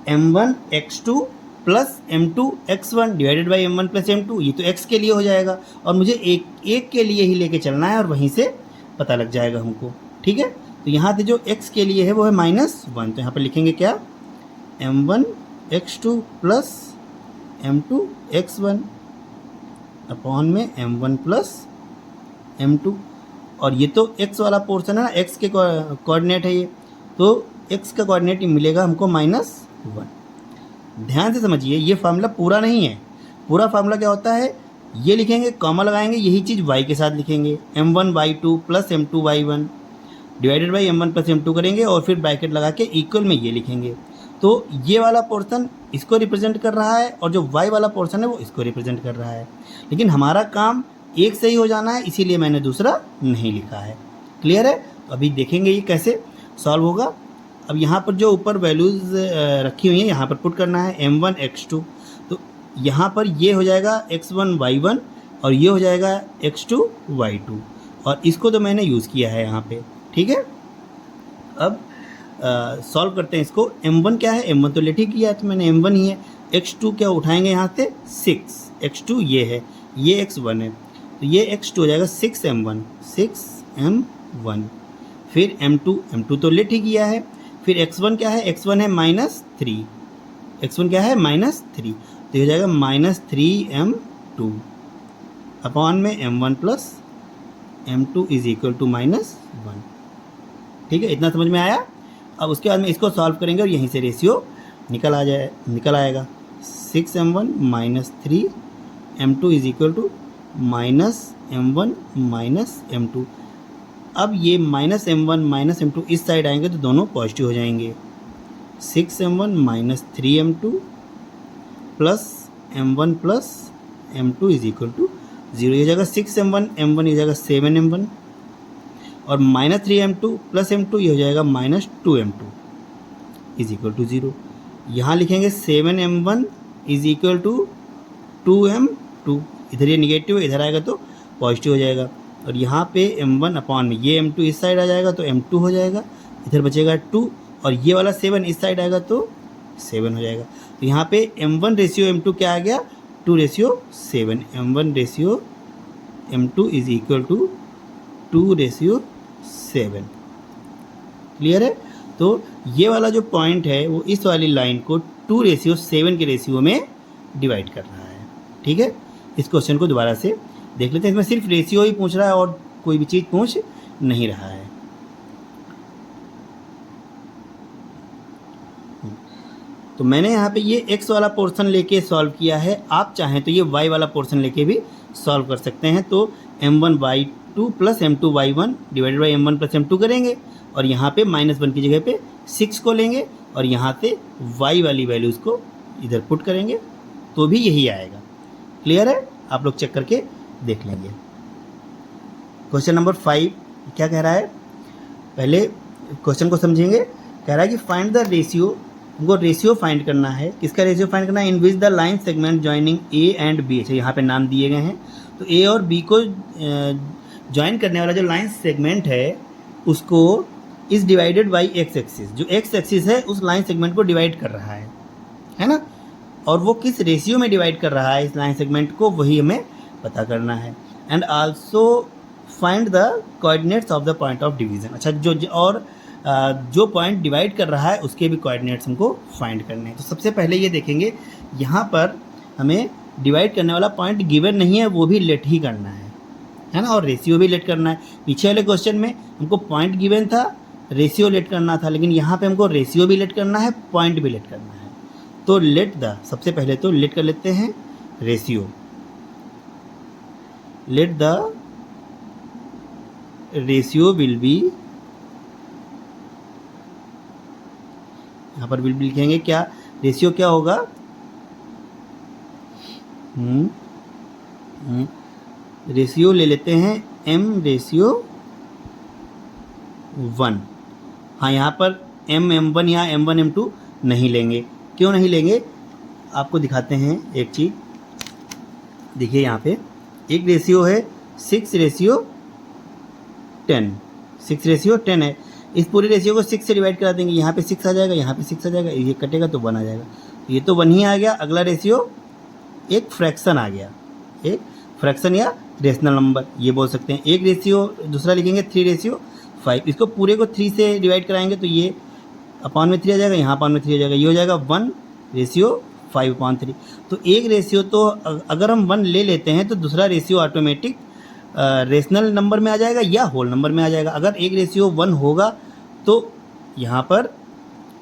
m1 x2 plus m2 x1 divided by m1 plus m2। ये तो x के लिए हो जाएगा और मुझे एक के लिए ही लेके चलना है और वहीं से पता लग जाएगा हमको। ठीक है, तो यहाँ से जो x के लिए है वो है -1, तो यहाँ पर लिखेंगे क्या m1 x2 plus m2 x1 upon में m1 प्लस m2, और ये तो x वाला पोर्शन है ना, x के कोऑर्डिनेट है ये, तो x का कोऑर्डिनेट मिलेगा हमको -1। ध्यान से समझिए, ये फार्मूला पूरा नहीं है। पूरा फार्मूला क्या होता है, ये लिखेंगे, कॉमा लगाएंगे, यही चीज़ y के साथ लिखेंगे, m1y2 + m2y1 divided by m1 + m2 करेंगे और फिर ब्रैकेट लगा के इक्वल में ये लिखेंगे। तो ये वाला पोर्शन इसको रिप्रेजेंट कर रहा है और जो y वाला पोर्शन है वो इसको रिप्रेजेंट कर रहा है। लेकिन हमारा काम एक से ही हो जाना है, इसीलिए मैंने दूसरा नहीं लिखा है। क्लियर है? तो अभी देखेंगे ये कैसे सॉल्व होगा। अब यहाँ पर जो ऊपर वैल्यूज़ रखी हुई हैं यहाँ पर पुट करना है, m1 x2, तो यहाँ पर ये हो जाएगा x1 y1 और ये हो जाएगा x2 y2, और इसको तो मैंने यूज़ किया है यहाँ पे। ठीक है, अब सॉल्व करते हैं इसको। m1 क्या है, m1 तो लेट ही किया है तो मैंने m1 ही है। x2 क्या उठाएंगे यहाँ से 6, x2 ये है, ये x1 है, तो ये x2 हो जाएगा 6m1, 6m1। फिर m2 तो लेट ही किया है। फिर x1 क्या है, x1 है -3, x1 क्या है -3, तो ये हो जाएगा -3m2 अपॉन में m1 + m2 = -1। ठीक है, इतना समझ में आया। अब उसके बाद में इसको सॉल्व करेंगे और यहीं से रेशियो निकल आएगा 6m1 - 3m2 = -m1 - m2। अब ये -m1 - m2 इस साइड आएंगे तो दोनों पॉजिटिव हो जाएंगे। 6m1 - 3m2 + m1 + m2 = 0। ये जाएगा 6m1 m1 ये जाएगा 7m1 और -3m2 + m2 ये हो जाएगा -2m2 = 0। यहाँ लिखेंगे 7m1 = 2m2, इधर ये निगेटिव है, इधर आएगा तो पॉजिटिव हो जाएगा। और यहाँ पे m1 अपॉन में ये m2 इस साइड आ जाएगा तो m2 हो जाएगा, इधर बचेगा 2, और ये वाला 7 इस साइड आएगा तो 7 हो जाएगा। तो यहाँ पे m1 रेशियो m2 क्या आ गया, 2:7। m1 ratio m2 = 2:7। क्लियर है? तो ये वाला जो पॉइंट है वो इस वाली लाइन को 2:7 के रेशियो में डिवाइड कर रहा है। ठीक है, इस क्वेश्चन को दोबारा से देख लेते हैं। इसमें सिर्फ रेशियो ही पूछ रहा है और कोई भी चीज़ पूछ नहीं रहा है। तो मैंने यहाँ पे ये x वाला पोर्शन लेके सॉल्व किया है। आप चाहें तो ये y वाला पोर्शन लेके भी सॉल्व कर सकते हैं। तो m1y2 + m2y1 divided by m1 + m2 करेंगे और यहाँ पे -1 की जगह पे 6 को लेंगे और यहाँ से y वाली वैल्यूज़ को इधर पुट करेंगे तो भी यही आएगा। क्लियर है? आप लोग चेक करके देख लेंगे। क्वेश्चन नंबर 5 क्या कह रहा है, पहले क्वेश्चन को समझेंगे। कह रहा है कि फाइंड द रेशियो, हमको रेशियो फाइंड करना है। किसका रेशियो फाइंड करना है, in which the line segment joining A and B. अच्छा, यहाँ पे नाम दिए गए हैं, तो ए और बी को ज्वाइन करने वाला जो लाइन सेगमेंट है उसको is divided by x axis. जो एक्स एक्सिस है उस लाइन सेगमेंट को डिवाइड कर रहा है ना, और वो किस रेशियो में डिवाइड कर रहा है इस लाइन सेगमेंट को, वही हमें पता करना है। And also find the coordinates of the point of division. अच्छा, जो पॉइंट डिवाइड कर रहा है उसके भी कोऑर्डिनेट्स हमको फाइंड करने हैं। तो सबसे पहले ये देखेंगे, यहाँ पर हमें डिवाइड करने वाला पॉइंट गिवन नहीं है, वो भी लेट ही करना है ना, और रेशियो भी लेट करना है। पीछे वाले क्वेश्चन में हमको पॉइंट गिवन था, रेशियो लेट करना था, लेकिन यहाँ पे हमको रेशियो भी लेट करना है, पॉइंट भी लेट करना है। तो लेट द, सबसे पहले तो लेट कर लेते हैं ratio. Let the ratio will B, यहाँ पर विल बी लिखेंगे, क्या रेशियो क्या होगा, रेशियो ले लेते हैं m/1। हाँ, यहाँ पर m1 या m1 m2 नहीं लेंगे। क्यों नहीं लेंगे, आपको दिखाते हैं एक चीज़। देखिए यहाँ पे एक रेशियो है 6:10, 6:10 है। इस पूरे रेशियो को 6 से डिवाइड करा देंगे, यहाँ पे 6 आ जाएगा, यहाँ पे 6 आ जाएगा, ये कटेगा तो 1 आ जाएगा। ये तो 1 ही आ गया। अगला रेशियो एक फ्रैक्शन आ गया, एक फ्रैक्शन या रेशनल नंबर ये बोल सकते हैं। एक रेशियो दूसरा लिखेंगे 3:5। इसको पूरे को 3 से डिवाइड कराएंगे तो ये अपॉन में 3 आ जाएगा, यहाँ अपॉन में 3 हो जाएगा, ये हो जाएगा 1/5/3। तो एक रेशियो तो अगर हम 1 ले लेते हैं तो दूसरा रेशियो ऑटोमेटिक रेशनल नंबर में आ जाएगा या होल नंबर में आ जाएगा। अगर एक रेशियो 1 होगा तो यहाँ पर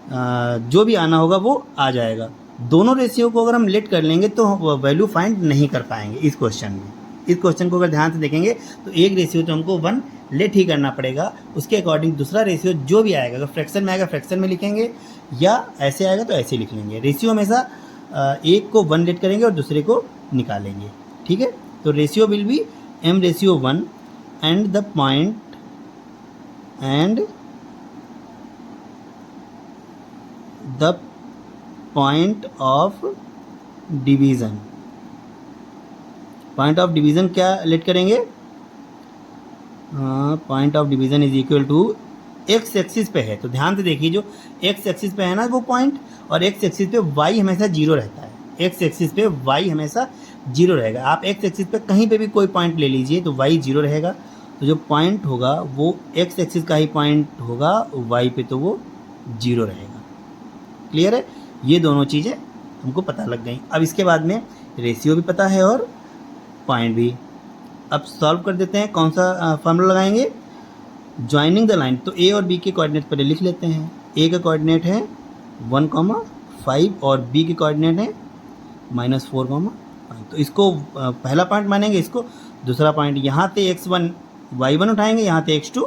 जो भी आना होगा वो आ जाएगा। दोनों रेशियो को अगर हम लेट कर लेंगे तो वैल्यू फाइंड नहीं कर पाएंगे इस क्वेश्चन में। इस क्वेश्चन को अगर ध्यान से देखेंगे तो एक रेशियो तो हमको 1 लेट ही करना पड़ेगा, उसके अकॉर्डिंग दूसरा रेशियो जो भी आएगा, अगर फ्रैक्शन में आएगा फ्रैक्शन में लिखेंगे, या ऐसे आएगा तो ऐसे लिख लेंगे। रेशियो हमेशा एक को 1 लेट करेंगे और दूसरे को निकालेंगे, ठीक है। तो ratio will be m/1 and the point of division. Point of division क्या लेट करेंगे? Point of division is equal to x axis पे है, तो ध्यान से देखिए, जो एक्स एक्सिस पे है ना वो पॉइंट, और एक्स एक्सिस पे वाई हमेशा जीरो रहता है। एक्स एक्सिस पे वाई हमेशा जीरो रहेगा। आप एक्स एक्सिस पे कहीं पे भी कोई पॉइंट ले लीजिए तो वाई जीरो रहेगा। तो जो पॉइंट होगा वो एक्स एक्सिस का ही पॉइंट होगा, वाई पे तो वो जीरो रहेगा। क्लियर है? ये दोनों चीज़ें हमको पता लग गई। अब इसके बाद में रेशियो भी पता है और पॉइंट भी। अब सॉल्व कर देते हैं। कौन सा फार्मूला लगाएंगे? Joining the line. तो ए और बी के कोऑर्डिनेट पहले लिख लेते हैं। ए का कोऑर्डिनेट है 1,5 और बी के कोऑर्डिनेट है -4,5। तो इसको पहला पॉइंट मानेंगे, इसको दूसरा पॉइंट। यहाँ से x1 y1 उठाएंगे, यहाँ से x2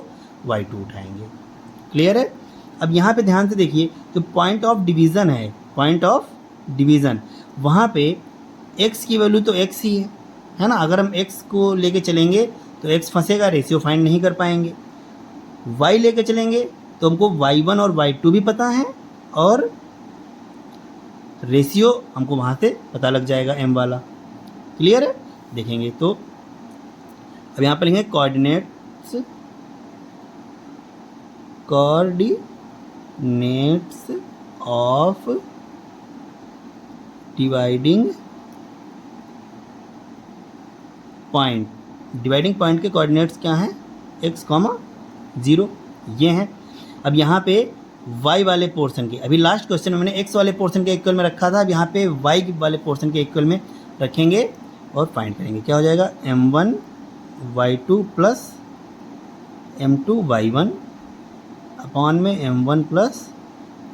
y2 उठाएंगे। क्लियर है? अब यहाँ पे ध्यान से देखिए, तो पॉइंट ऑफ डिवीज़न है, पॉइंट ऑफ डिवीज़न, वहाँ पे x की वैल्यू तो x ही है ना। अगर हम x को लेके चलेंगे तो x फंसेगा, रेशियो फाइंड नहीं कर पाएंगे। y लेके चलेंगे तो हमको y1 और y2 भी पता है और रेशियो हमको वहाँ से पता लग जाएगा m वाला। क्लियर है? देखेंगे तो अब यहाँ पर लिखेंगे coordinates of dividing point. Dividing point के कोऑर्डिनेट्स क्या हैं? x, 0 ये हैं। अब यहाँ पे y वाले पोर्शन के, अभी लास्ट क्वेश्चन में मैंने x वाले पोर्शन के इक्वल में रखा था, अब यहाँ पे y वाले पोर्शन के इक्वल में रखेंगे और फाइंड करेंगे। क्या हो जाएगा? m1 y2 plus m2 y1 upon में m1 plus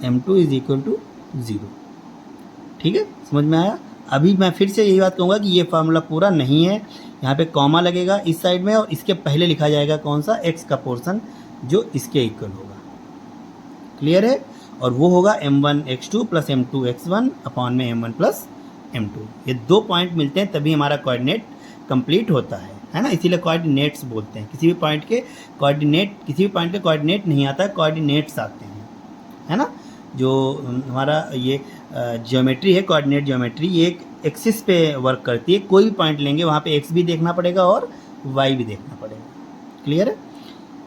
m2 is equal to 0। ठीक है, समझ में आया? अभी मैं फिर से यही बात कहूँगा कि ये फार्मूला पूरा नहीं है। यहाँ पे कॉमा लगेगा इस साइड में और इसके पहले लिखा जाएगा कौन सा? x का पोर्शन जो इसके इक्वल होगा। क्लियर है? और वो होगा m1 x2 plus m2 x1 upon में m1 प्लस m2। ये दो पॉइंट मिलते हैं तभी हमारा कोऑर्डिनेट कंप्लीट होता है ना। इसीलिए कोऑर्डिनेट्स बोलते हैं। किसी भी पॉइंट के कोऑर्डिनेट नहीं आता है, कोऑर्डिनेट्स आते हैं, है ना। जो हमारा ये ज्योमेट्री है, कोऑर्डिनेट ज्योमेट्री, ये एक एक्सिस पे वर्क करती है। कोई भी पॉइंट लेंगे वहाँ पे एक्स भी देखना पड़ेगा और वाई भी देखना पड़ेगा। क्लियर है?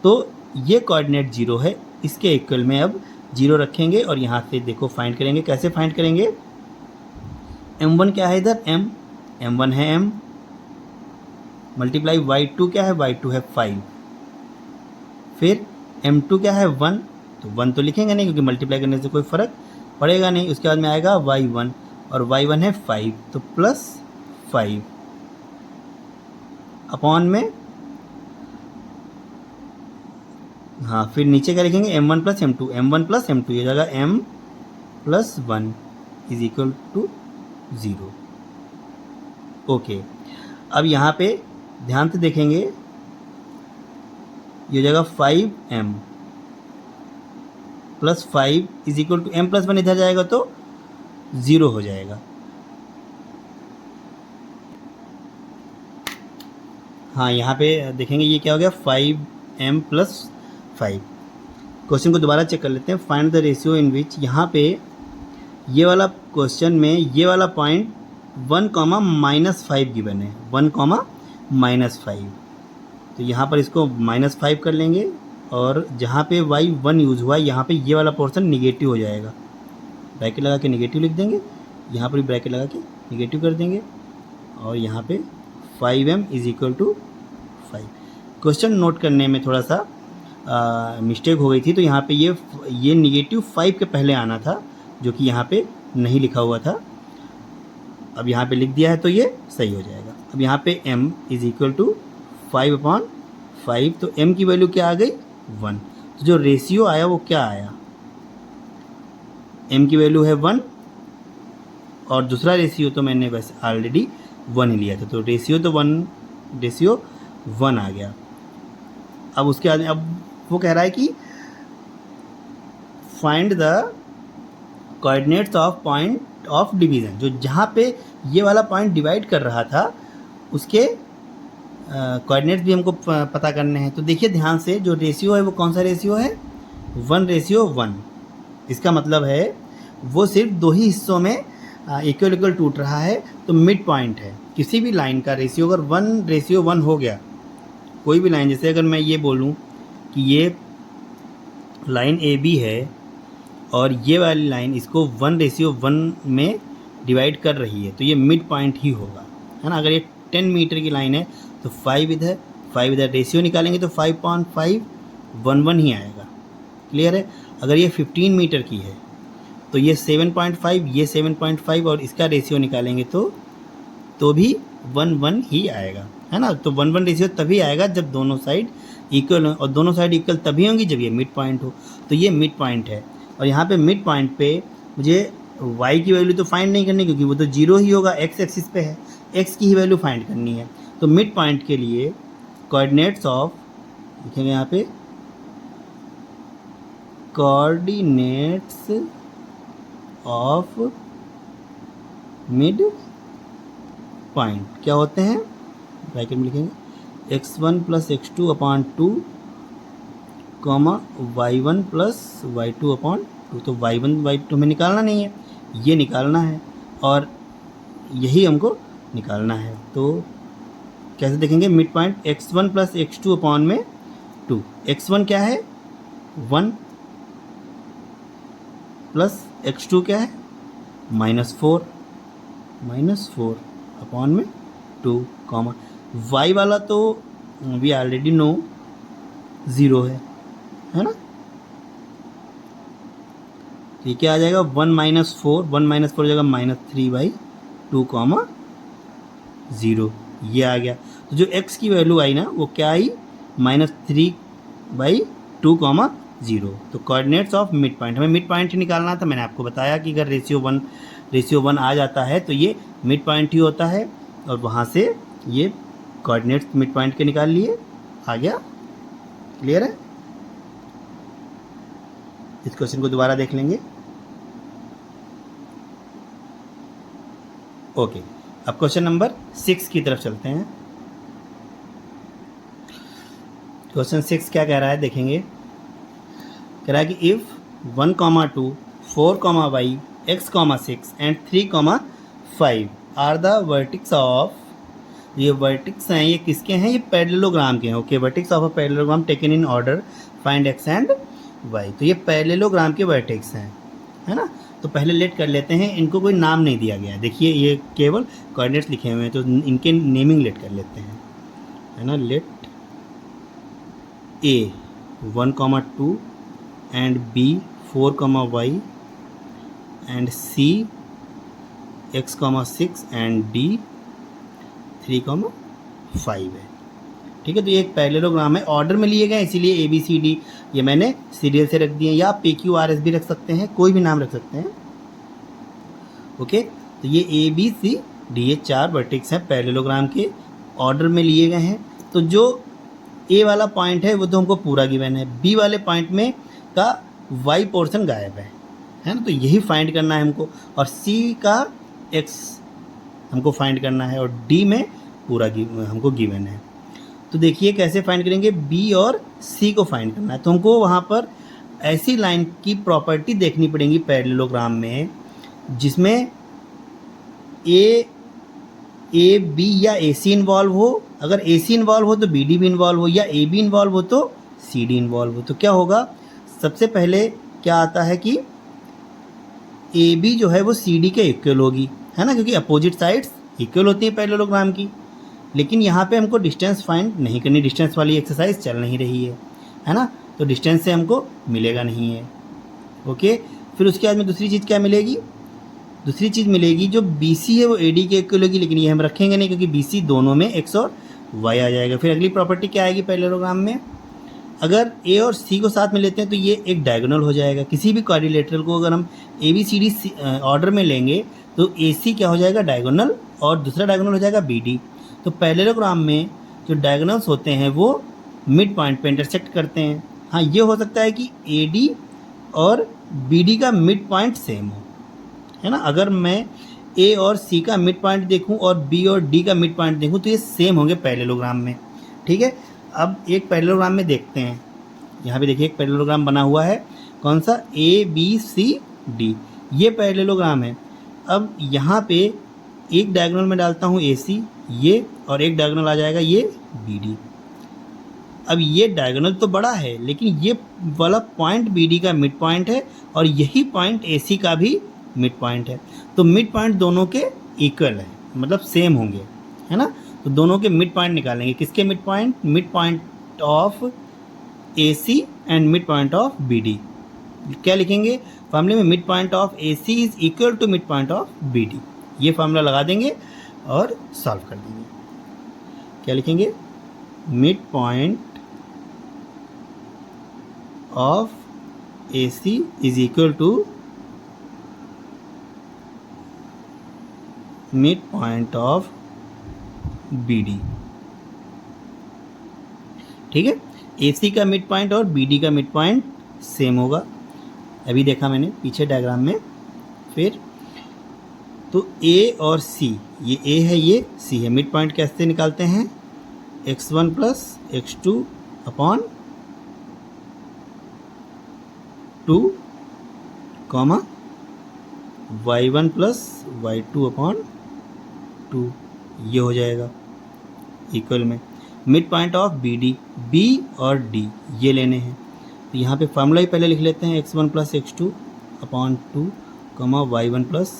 तो ये कोऑर्डिनेट 0 है, इसके इक्वल में अब 0 रखेंगे और यहाँ से देखो फाइंड करेंगे। कैसे फाइंड करेंगे? m1 क्या है इधर? m1 है m, मल्टीप्लाई y2 क्या है? y2 है 5। फिर m2 क्या है? 1, तो 1 तो लिखेंगे नहीं क्योंकि मल्टीप्लाई करने से कोई फ़र्क पड़ेगा नहीं। उसके बाद में आएगा y1 और y1 है 5, तो प्लस 5 अपॉन में, हाँ, फिर नीचे क्या लिखेंगे? m1 plus m2, m1 plus m2, ये जाएगा m plus 1 is equal to 0। Okay, अब यहाँ पे ध्यान से देखेंगे, ये जगह 5m plus 5 is equal to m plus 1, इधर जाएगा तो 0 हो जाएगा। हाँ, यहाँ पे देखेंगे ये क्या हो गया? 5m plus 5। क्वेश्चन को दोबारा चेक कर लेते हैं। फाइंड द रेशियो इन विच, यहाँ पे ये वाला क्वेश्चन में ये वाला पॉइंट 1,-5 गिवन है, 1,-5। तो यहाँ पर इसको -5 कर लेंगे और जहाँ पे y1 यूज़ हुआ है यहाँ पे ये वाला पोर्शन निगेटिव हो जाएगा। ब्रैकेट लगा के निगेटिव लिख देंगे, यहाँ पर भी ब्रैकेट लगा के निगेटिव कर देंगे और यहाँ पे 5m is equal to 5। Question note करने में थोड़ा सा मिस्टेक हो गई थी, तो यहाँ पे ये -5 के पहले आना था जो कि यहाँ पे नहीं लिखा हुआ था। अब यहाँ पे लिख दिया है तो ये सही हो जाएगा। अब यहाँ पे m इज इक्वल टू 5/5, तो m की वैल्यू क्या आ गई? 1। तो जो रेशियो आया वो क्या आया? m की वैल्यू है 1 और दूसरा रेशियो तो मैंने बस ऑलरेडी 1 ही लिया था, तो रेशियो तो 1 आ गया। अब उसके बाद अब वो कह रहा है कि find the coordinates of point of division, जो जहाँ पे ये वाला पॉइंट डिवाइड कर रहा था उसके कोऑर्डिनेट्स भी हमको पता करने हैं। तो देखिए ध्यान से, जो रेशियो है वो कौन सा रेशियो है, 1:1। इसका मतलब है वो सिर्फ 2 ही हिस्सों में इक्वल टूट रहा है, तो मिड पॉइंट है। किसी भी लाइन का रेशियो अगर 1:1 हो गया, कोई भी लाइन, जैसे अगर मैं ये बोलूँ कि ये लाइन ए बी है और ये वाली लाइन इसको 1:1 में डिवाइड कर रही है, तो ये मिड पॉइंट ही होगा, है ना। अगर ये 10 मीटर की लाइन है तो 5 इधर रेशियो निकालेंगे तो 5.511 ही आएगा। क्लियर है। अगर ये 15 मीटर की है तो ये 7.5, ये 7.5 और इसका रेशियो निकालेंगे तो भी 1:1 ही आएगा, है ना। तो 1:1 रेशियो तभी आएगा जब दोनों साइड इक्वल हो, और दोनों साइड इक्वल तभी होंगी जब ये मिड पॉइंट हो। तो ये मिड पॉइंट है, और यहाँ पे मिड पॉइंट पे मुझे y की वैल्यू तो फाइंड नहीं करनी, क्योंकि वो तो 0 ही होगा, x एक्सिस पे है, x की ही वैल्यू फाइंड करनी है। तो मिड पॉइंट के लिए कोऑर्डिनेट्स ऑफ, लिखेंगे यहाँ पे कोऑर्डिनेट्स ऑफ मिड पॉइंट क्या होते हैं, ब्रैकेट में लिखेंगे x1 + x2/2 y1 + y2/2। तो y1 y2 में निकालना नहीं है, ये निकालना है, और यही हमको निकालना है। तो कैसे देखेंगे, mid point x1 + x2/2। x1 क्या है 1 प्लस x2 क्या है -4/2, y वाला तो वी ऑलरेडी नो 0 है ना। तो ये क्या आ जाएगा 1 - 4 हो जाएगा -3/2, 0, ये आ गया। तो जो x की वैल्यू आई ना वो क्या आई -3/2, 0। तो कोऑर्डिनेट्स ऑफ मिड पॉइंट, हमें मिड पॉइंट ही निकालना था। मैंने आपको बताया कि अगर रेशियो 1 आ जाता है तो ये मिड पॉइंट ही होता है, और वहाँ से ये कोऑर्डिनेट्स मिड पॉइंट के निकाल लिए, आ गया। क्लियर है। इस क्वेश्चन को दोबारा देख लेंगे। ओके, अब क्वेश्चन नंबर 6 की तरफ चलते हैं। क्वेश्चन 6 क्या कह रहा है देखेंगे। कह रहा है कि if 1, 2, 4, y, x, 6 and 3, 5 are the vertices of, ये वर्टिक्स हैं, ये किसके हैं, ये पैरेललोग्राम के हैं। Okay, vertices of a parallelogram taken in order find x and y। तो ये पैरेललोग्राम के वर्टिक्स हैं, है ना। तो पहले लेट कर लेते हैं, इनको कोई नाम नहीं दिया गया। देखिए ये केवल कोऑर्डिनेट्स लिखे हुए हैं, तो इनके नेमिंग लेट कर लेते हैं, है ना। Let a 1, 2 and b 4, y and c x, 6 and d 3, 5 है। ठीक है। तो ये एक पैरेललोग्राम है, ऑर्डर में लिए गए, इसीलिए ए बी सी डी ये मैंने सीरियल से रख दिए, या आप PQRS भी रख सकते हैं, कोई भी नाम रख सकते हैं। ओके, तो ये ए बी सी डी ये 4 वर्टिक्स हैं पैरेललोग्राम के, ऑर्डर में लिए गए हैं। तो जो ए वाला पॉइंट है वो तो हमको पूरा गिवन है, बी वाले पॉइंट में का वाई पोर्शन गायब है ना। तो यही फाइंड करना है हमको, और सी का एक्स हमको फाइंड करना है, और डी में पूरा हमको गिवन है। तो देखिए कैसे फाइंड करेंगे, बी और सी को फाइंड करना है। तो हमको वहाँ पर ऐसी लाइन की प्रॉपर्टी देखनी पड़ेगी पैरेललोग्राम में जिसमें ए बी या ए सी इन्वॉल्व हो। अगर ए सी इन्वॉल्व हो तो बी डी भी इन्वॉल्व हो, या ए बी इन्वॉल्व हो तो सी डी इन्वॉल्व हो। तो क्या होगा, सबसे पहले क्या आता है कि ए बी जो है वो सी डी के इक्वल होगी, है ना, क्योंकि अपोजिट साइड्स इक्वल होती हैं पैरेललोग्राम की। लेकिन यहाँ पे हमको डिस्टेंस फाइंड नहीं करनी, डिस्टेंस वाली एक्सरसाइज चल नहीं रही है ना। तो डिस्टेंस से हमको मिलेगा नहीं है। ओके, फिर उसके बाद में दूसरी चीज़ क्या मिलेगी, दूसरी चीज़ मिलेगी जो बी सी है वो ए डी के इक्वल होगी, लेकिन ये हम रखेंगे नहीं क्योंकि बी सी दोनों में एक्स और वाई आ जाएगा। फिर अगली प्रॉपर्टी क्या आएगी पैरेललोग्राम में, अगर ए और सी को साथ में लेते हैं तो ये एक डायगोनल हो जाएगा। किसी भी क्वाड्रिलेटरल को अगर हम A B C D order में लेंगे तो ए सी क्या हो जाएगा, डायगोनल, और दूसरा डायगोनल हो जाएगा बी डी। तो पैरेललोग्राम में जो डायगोनल्स होते हैं वो मिड पॉइंट पे इंटरसेक्ट करते हैं। हाँ, ये हो सकता है कि ए डी और बी डी का मिड पॉइंट सेम हो, है ना। अगर मैं ए और सी का मिड पॉइंट देखूं और बी और डी का मिड पॉइंट देखूं तो ये सेम होंगे पैरेललोग्राम में, ठीक है। अब एक पैरेललोग्राम में देखते हैं, यहाँ पे देखिए एक पैरेललोग्राम बना हुआ है, कौन सा, ए बी सी डी, ये पैरेललोग्राम है। अब यहाँ पे एक डायगोनल में डालता हूँ ए सी, ये, और एक डायगोनल आ जाएगा ये बी डी। अब ये डायगोनल तो बड़ा है लेकिन ये वाला पॉइंट बी डी का मिड पॉइंट है और यही पॉइंट ए सी का भी मिड पॉइंट है। तो मिड पॉइंट दोनों के इक्वल है, मतलब सेम होंगे, है ना। तो दोनों के मिड पॉइंट निकालेंगे। किसके mid point, mid point of A C and mid point of B D. क्या लिखेंगे फॉर्मूले में, mid point of A C is equal to mid point of B D. ये फॉर्मूला लगा देंगे और सॉल्व कर देंगे। क्या लिखेंगे, mid point of A C is equal to mid point of B D, ठीक है। ए सी का मिड पॉइंट और बी डी का मिड पॉइंट सेम होगा, अभी देखा मैंने पीछे डायग्राम में। फिर तो ए और सी, ये ए है ये सी है, मिड पॉइंट कैसे निकालते हैं, x1 plus x2 upon 2 comma y1 plus y2 upon 2, ये हो जाएगा इक्वल में mid point of B D, B और डी ये लेने हैं। तो यहाँ पे फार्मूला ही पहले लिख लेते हैं, x1 plus x2 upon 2 comma y1 plus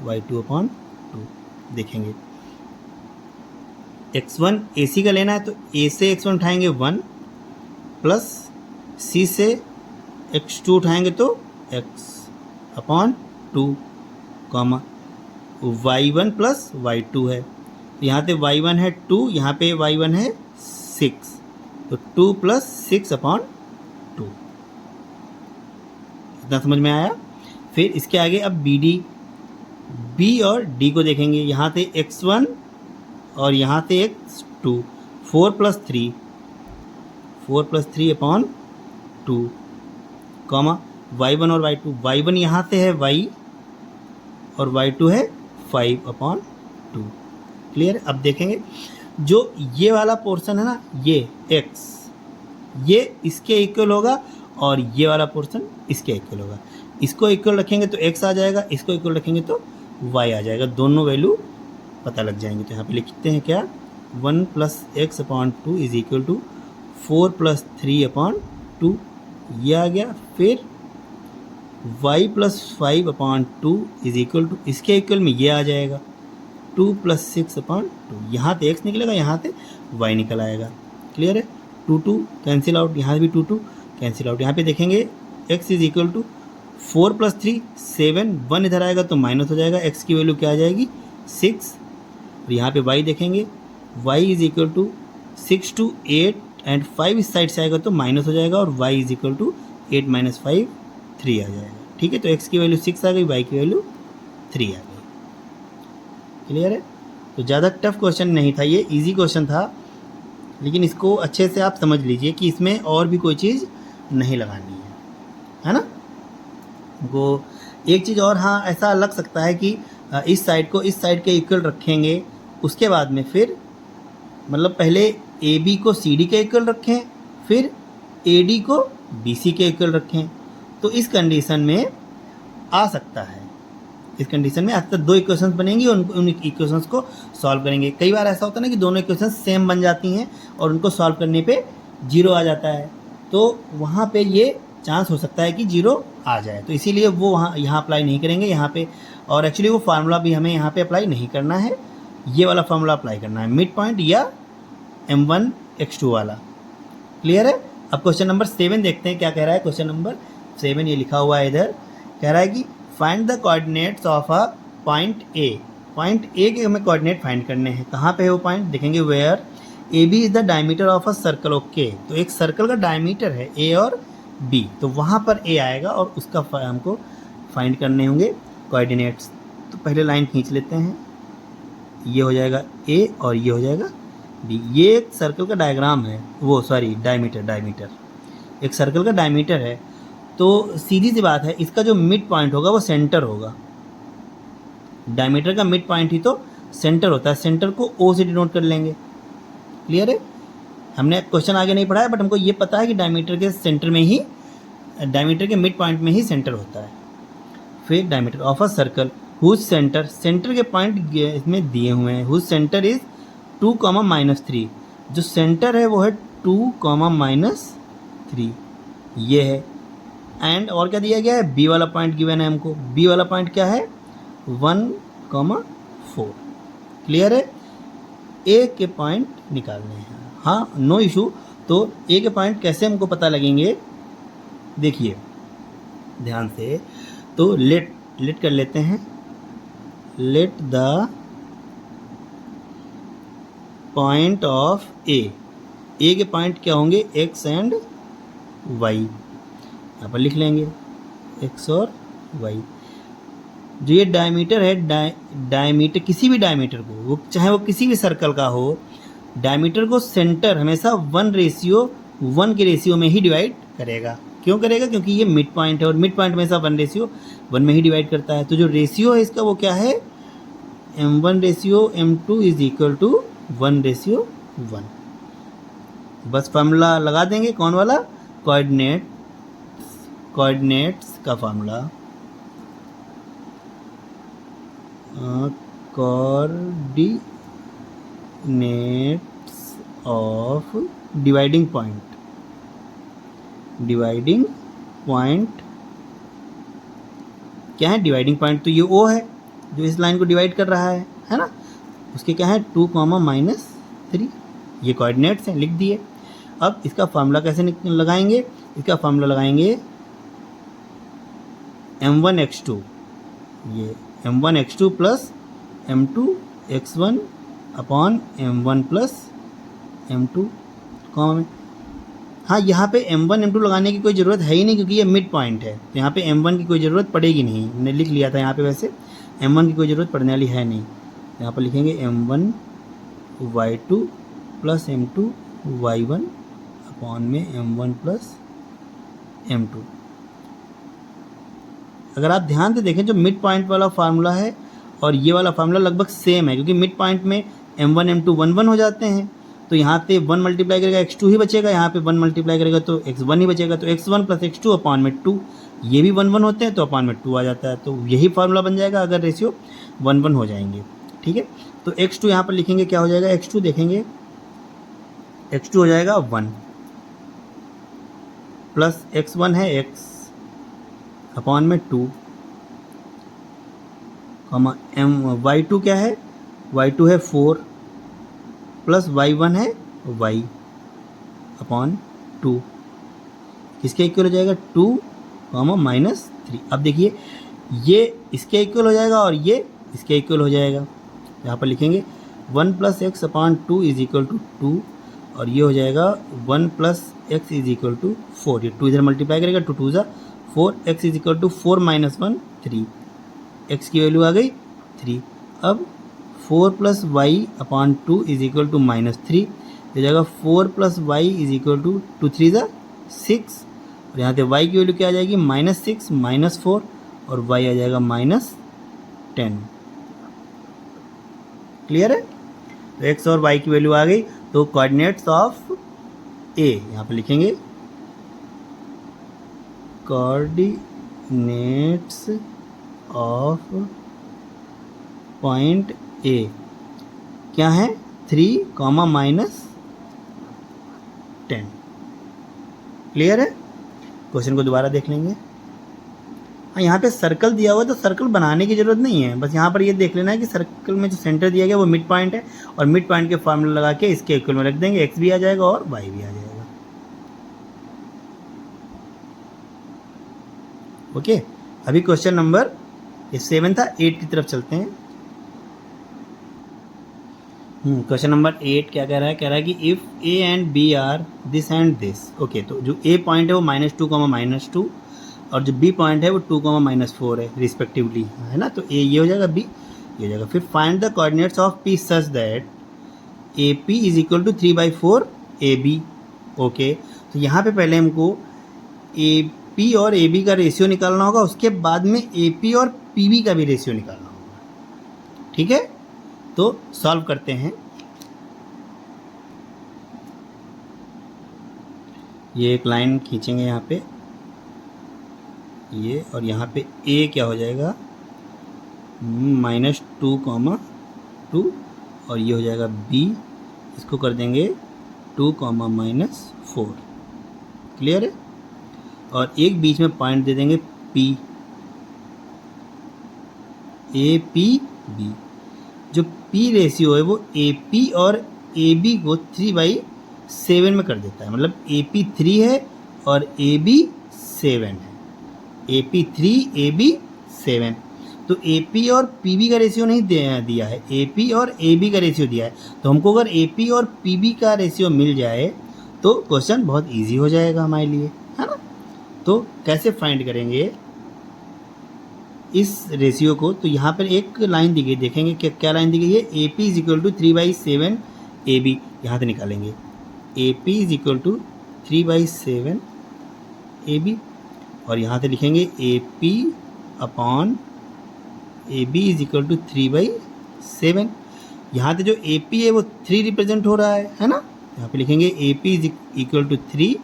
y2 upon 2। देखेंगे x1 ए सी का लेना है तो a से x1 उठाएंगे 1 प्लस c से x2 उठाएंगे तो x upon 2 comma y1 plus y2 है, तो यहाँ पे y1 है 2, यहाँ पे y1 है 6, तो 2 प्लस 6 अपॉन 2। इतना समझ में आया। फिर इसके आगे अब बी डी, बी और डी को देखेंगे। यहाँ से x1 और यहाँ से x2, 4 plus 3, 4 plus 3 upon 2 comma y1 और y2, y1 यहाँ से है y और y2 है 5 अपॉन 2। क्लियर। अब देखेंगे जो ये वाला पोर्शन है ना, ये x, ये इसके इक्वल होगा और ये वाला पोर्शन इसके इक्वल होगा। इसको इक्वल रखेंगे तो x आ जाएगा, इसको इक्वल रखेंगे तो y आ जाएगा, दोनों वैल्यू पता लग जाएंगे। तो यहाँ पे लिखते हैं क्या, 1 plus x upon 2 is equal to 4 plus 3 upon 2, ये आ गया। फिर y plus 5 upon 2 is equal to, इसके इक्वल में ये आ जाएगा 2 प्लस 6 अपॉन 2, यहाँ से x निकलेगा, यहाँ से y निकल आएगा। क्लियर है। 2 2 कैंसिल आउट, यहाँ भी 2 2 कैंसिल आउट। यहाँ पे देखेंगे x is equal to 4 plus 3 7, 1 इधर आएगा तो माइनस हो जाएगा, x की वैल्यू क्या आ जाएगी 6। और यहाँ पे y देखेंगे, y is equal to 6 to 8 and 5 इस साइड से आएगा तो माइनस हो जाएगा, और y is equal to 8 minus 5 3 आ जाएगा। ठीक है, तो x की वैल्यू 6 आ गई, y की वैल्यू 3 आ गई। क्लियर है। तो ज़्यादा टफ क्वेश्चन नहीं था, ये इजी क्वेश्चन था, लेकिन इसको अच्छे से आप समझ लीजिए कि इसमें और भी कोई चीज़ नहीं लगानी है ना। वो एक चीज़ और, हाँ ऐसा लग सकता है कि इस साइड को इस साइड के इक्वल रखेंगे, उसके बाद में फिर मतलब पहले ए बी को सी डी के इक्वल रखें, फिर ए डी को बी सी के इक्वल रखें, तो इस कंडीशन में आ सकता है। इस कंडीशन में आज तक 2 इक्वेशंस बनेंगी और उन इक्वेशंस को सॉल्व करेंगे। कई बार ऐसा होता है ना कि दोनों इक्वेशंस सेम बन जाती हैं और उनको सॉल्व करने पे 0 आ जाता है, तो वहाँ पे ये चांस हो सकता है कि 0 आ जाए, तो इसीलिए वो यहाँ अप्लाई नहीं करेंगे यहाँ पे। और एक्चुअली वो फार्मूला भी हमें यहाँ पे अप्लाई नहीं करना है, ये वाला फार्मूला अप्लाई करना है, मिड पॉइंट या m1 x2 वाला। क्लियर है। अब क्वेश्चन नंबर 7 देखते हैं क्या कह रहा है। क्वेश्चन नंबर 7 ये लिखा हुआ है इधर, कह रहा है कि find the coordinates of a point A. Point A के हमें कोऑर्डिनेट फाइंड करने हैं। कहाँ पे है वो पॉइंट, देखेंगे where A B is the diameter of a circle. Okay, तो एक सर्कल का डायमीटर है ए और बी, तो वहाँ पर ए आएगा और उसका हमको फाइंड करने होंगे कोऑर्डिनेट्स। तो पहले लाइन खींच लेते हैं, ये हो जाएगा ए और ये हो जाएगा बी। ये एक सर्कल का डायग्राम है, वो सॉरी डायमीटर एक सर्कल का डायमीटर है। तो सीधी सी बात है, इसका जो मिड पॉइंट होगा वो सेंटर होगा। डायमीटर का मिड पॉइंट ही तो सेंटर होता है, सेंटर को ओ से डिनोट कर लेंगे। क्लियर है? हमने क्वेश्चन आगे नहीं पढ़ा है, बट हमको ये पता है कि डायमीटर के सेंटर में ही, डायमीटर के मिड पॉइंट में ही सेंटर होता है। फिर diameter of a circle whose centre, centre के पॉइंट इसमें दिए हुए हैं। हुज सेंटर इज 2, -3, जो सेंटर है वो है 2, -3, ये है। एंड और क्या दिया गया है, बी वाला पॉइंट गिवन है हमको। बी वाला पॉइंट क्या है, 1,4। क्लियर है? ए के पॉइंट निकालने हैं, हाँ नो इशू। तो ए के पॉइंट कैसे हमको पता लगेंगे, देखिए ध्यान से। तो लेट कर लेते हैं, लेट द पॉइंट ऑफ ए के पॉइंट क्या होंगे, एक्स एंड वाई, यहाँ पर लिख लेंगे एक्स और वाई। जो ये डायमीटर है, डायमीटर किसी भी डायमीटर को, वो चाहे वो किसी भी सर्कल का हो, डायमीटर को सेंटर हमेशा 1:1 के रेशियो में ही डिवाइड करेगा। क्यों करेगा? क्योंकि ये मिड पॉइंट है और मिड पॉइंट हमेशा 1:1 में ही डिवाइड करता है। तो जो रेशियो है इसका वो क्या है, m1:m2 इज इक्वल टू 1:1। बस फार्मूला लगा देंगे, कौन वाला, कोऑर्डिनेट्स का formula, coordinates of dividing point क्या है, डिवाइडिंग पॉइंट तो ये ओ है जो इस लाइन को डिवाइड कर रहा है ना, उसके क्या है 2, -3, ये कोऑर्डिनेट्स हैं, लिख दिए। अब इसका फार्मूला कैसे लगाएंगे, इसका फार्मूला लगाएंगे m1x2, ये m1x2 plus m2x1 upon m1 plus m2 comma में। हाँ, यहाँ पे m1 m2 लगाने की कोई ज़रूरत है ही नहीं, क्योंकि ये मिड पॉइंट है, तो यहाँ पे m1 की कोई ज़रूरत पड़ेगी नहीं। मैंने लिख लिया था यहाँ पे, वैसे m1 की कोई ज़रूरत पड़ने वाली है नहीं। यहाँ पर लिखेंगे m1y2 प्लस m2y1 अपॉन में m1 प्लस m2। अगर आप ध्यान से देखें, जो मिड पॉइंट वाला फार्मूला है और ये वाला फार्मूला लगभग सेम है, क्योंकि मिड पॉइंट में m1 m2 1 हो जाते हैं। तो यहाँ पे 1 मल्टीप्लाई करेगा x2 ही बचेगा, यहाँ पे 1 मल्टीप्लाई करेगा तो x1 ही बचेगा। तो x1 प्लस x2 अपॉन में 2, ये भी 1 होते हैं तो अपॉन में 2 आ जाता है। तो यही फार्मूला बन जाएगा अगर रेशियो 1 हो जाएंगे। ठीक है, तो x2 यहाँ पर लिखेंगे, क्या हो जाएगा, x2 देखेंगे, x2 हो जाएगा 1 प्लस x1 है x अपॉन में 2 कॉमा y2 क्या है, y2 है 4 प्लस y1 है y अपॉन 2, किसके इक्वल हो जाएगा 2, -3। अब देखिए ये इसके इक्वल हो जाएगा और ये इसके इक्वल हो जाएगा। यहाँ पर लिखेंगे 1 + x upon 2 is equal to 2, और ये हो जाएगा 1 + x इज इक्वल टू 4। ये 2 इधर मल्टीप्लाई करेगा, 2 2 4, x is equal to 4 - 1 3, x की वैल्यू आ गई 3। अब 4 + y upon 2 is equal to -3, हो जाएगा 4 + y इज इक्वल टू 2 3 6, और यहाँ पे y की वैल्यू क्या आ जाएगी, -6 -4, और y आ जाएगा -10। क्लियर है? तो x और y की वैल्यू आ गई। तो कोऑर्डिनेट्स ऑफ ए यहाँ पे लिखेंगे, कोऑर्डिनेट्स ऑफ पॉइंट ए क्या है, 3, -10। क्लियर है? क्वेश्चन को दोबारा देख लेंगे। हाँ, यहाँ पे सर्कल दिया हुआ है तो सर्कल बनाने की ज़रूरत नहीं है, बस यहाँ पर ये देख लेना है कि सर्कल में जो सेंटर दिया गया वो मिड पॉइंट है, और मिड पॉइंट के फार्मूला लगा के इसके इक्वल में रख देंगे, x भी आ जाएगा और y भी आ जाएगा। ओके, अभी क्वेश्चन नंबर 7 था, 8 की तरफ चलते हैं। क्वेश्चन नंबर 8 क्या कह रहा है? कह रहा है कि if A and B are this and this. Okay, तो जो ए पॉइंट है वो -2, -2 और जो बी पॉइंट है वो 2, -4 है रिस्पेक्टिवली, है ना। तो ए ये हो जाएगा, बी ये हो जाएगा। फिर find the coordinates of P such that A P is equal to 3/4 A B. Okay, तो यहाँ पे पहले हमको ए पी और ए बी का रेशियो निकालना होगा, उसके बाद में ए पी और पी बी का भी रेशियो निकालना होगा। ठीक है, तो सॉल्व करते हैं। ये एक लाइन खींचेंगे यहाँ पे, ये, और यहाँ पे ए क्या हो जाएगा, -2, और ये हो जाएगा बी, इसको कर देंगे 2, -4। क्लियर है। और एक बीच में पॉइंट दे देंगे पी, ए पी बी। जो पी रेशियो है वो ए पी और ए बी को 3/7 में कर देता है, मतलब ए पी 3 है और ए बी 7 है। A P 3, A B 7। तो ए पी और पी बी का रेशियो नहीं दिया है, ए पी और ए बी का रेशियो दिया है। तो हमको अगर ए पी और पी बी का रेशियो मिल जाए तो क्वेश्चन बहुत ईजी हो जाएगा हमारे लिए, है ना। तो कैसे फाइंड करेंगे इस रेशियो को? तो यहाँ पर एक लाइन दी गई, देखेंगे क्या लाइन दी गई है। A P is equal to 3/7 A B, यहाँ से निकालेंगे। A P is equal to 3/7 A B, और यहाँ से लिखेंगे A P upon A B is equal to 3/7। यहाँ से जो ए पी है वो 3 रिप्रेजेंट हो रहा है ना। यहाँ पे लिखेंगे A P is equal to 3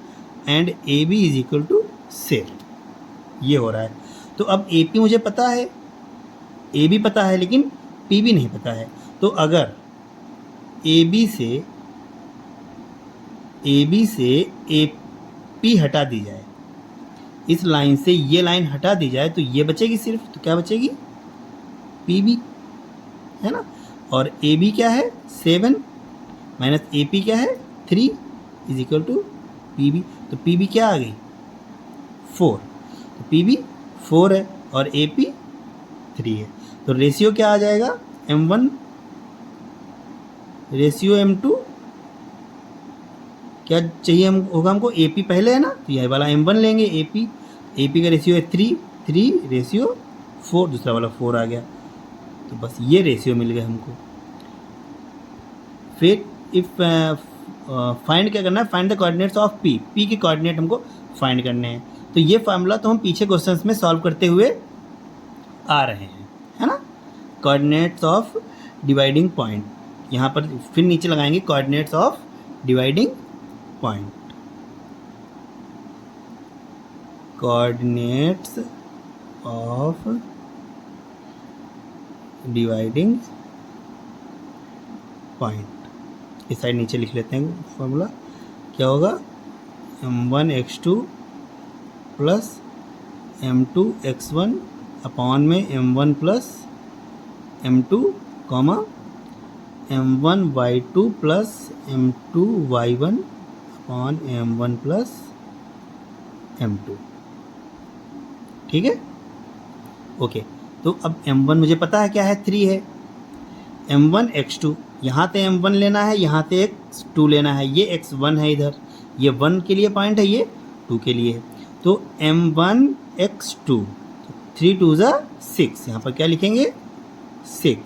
and A B is equal to 7, ये हो रहा है। तो अब ए पी मुझे पता है, ए बी पता है, लेकिन पी बी नहीं पता है। तो अगर ए बी से ए पी हटा दी जाए, इस लाइन से ये लाइन हटा दी जाए, तो ये बचेगी सिर्फ। तो क्या बचेगी? पी बी, है ना। और ए बी क्या है? 7 माइनस ए पी क्या है? 3 is equal to P B. तो पी बी क्या आ गई? 4। तो पी बी 4 है और ए पी 3 है। तो रेशियो क्या आ जाएगा? M1 ratio M2। क्या चाहिए होगा हमको? ए पी पहले है ना, तो यह वाला M1 लेंगे। ए पी का रेशियो है 3 रेशियो 4, दूसरा वाला 4 आ गया। तो बस ये रेशियो मिल गया हमको। फिर इफ फाइंड क्या करना है? Find the coordinates of P. P के कोऑर्डिनेट हमको फाइंड करने हैं। तो ये फार्मूला तो हम पीछे क्वेश्चंस में सॉल्व करते हुए आ रहे हैं, है ना। कोऑर्डिनेट्स ऑफ डिवाइडिंग पॉइंट, यहाँ पर फिर नीचे लगाएंगे coordinates of dividing point. Coordinates of dividing point, इस साइड नीचे लिख लेते हैं फॉर्मूला। क्या होगा? m1x2 प्लस m2x1 अपॉन में m1 plus m2 comma m1y2 plus m2y1 upon m1 plus m2। ठीक है, ओके। तो अब m1 मुझे पता है क्या है? 3 है। m1x2, यहाँ से m1 लेना है, यहाँ से x2 लेना है। ये x1 है इधर, ये 1 के लिए पॉइंट है, ये 2 के लिए है। तो m1x2, 3 2 ज़ा 6, यहाँ पर क्या लिखेंगे? 6।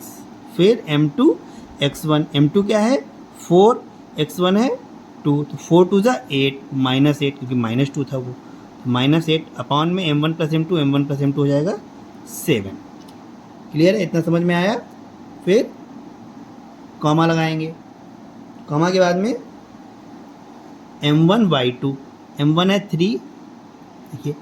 फिर m2x1, m2 क्या है? 4, x1 है 2, तो 4 2 ज़ा 8, -8 क्योंकि -2 था वो, -8 अपॉन में m1 plus m2, m1 plus m2 हो जाएगा 7। क्लियर है? इतना समझ में आया। फिर कॉमा लगाएंगे, कॉमा के बाद में m1y2, m1 है 3, देखिए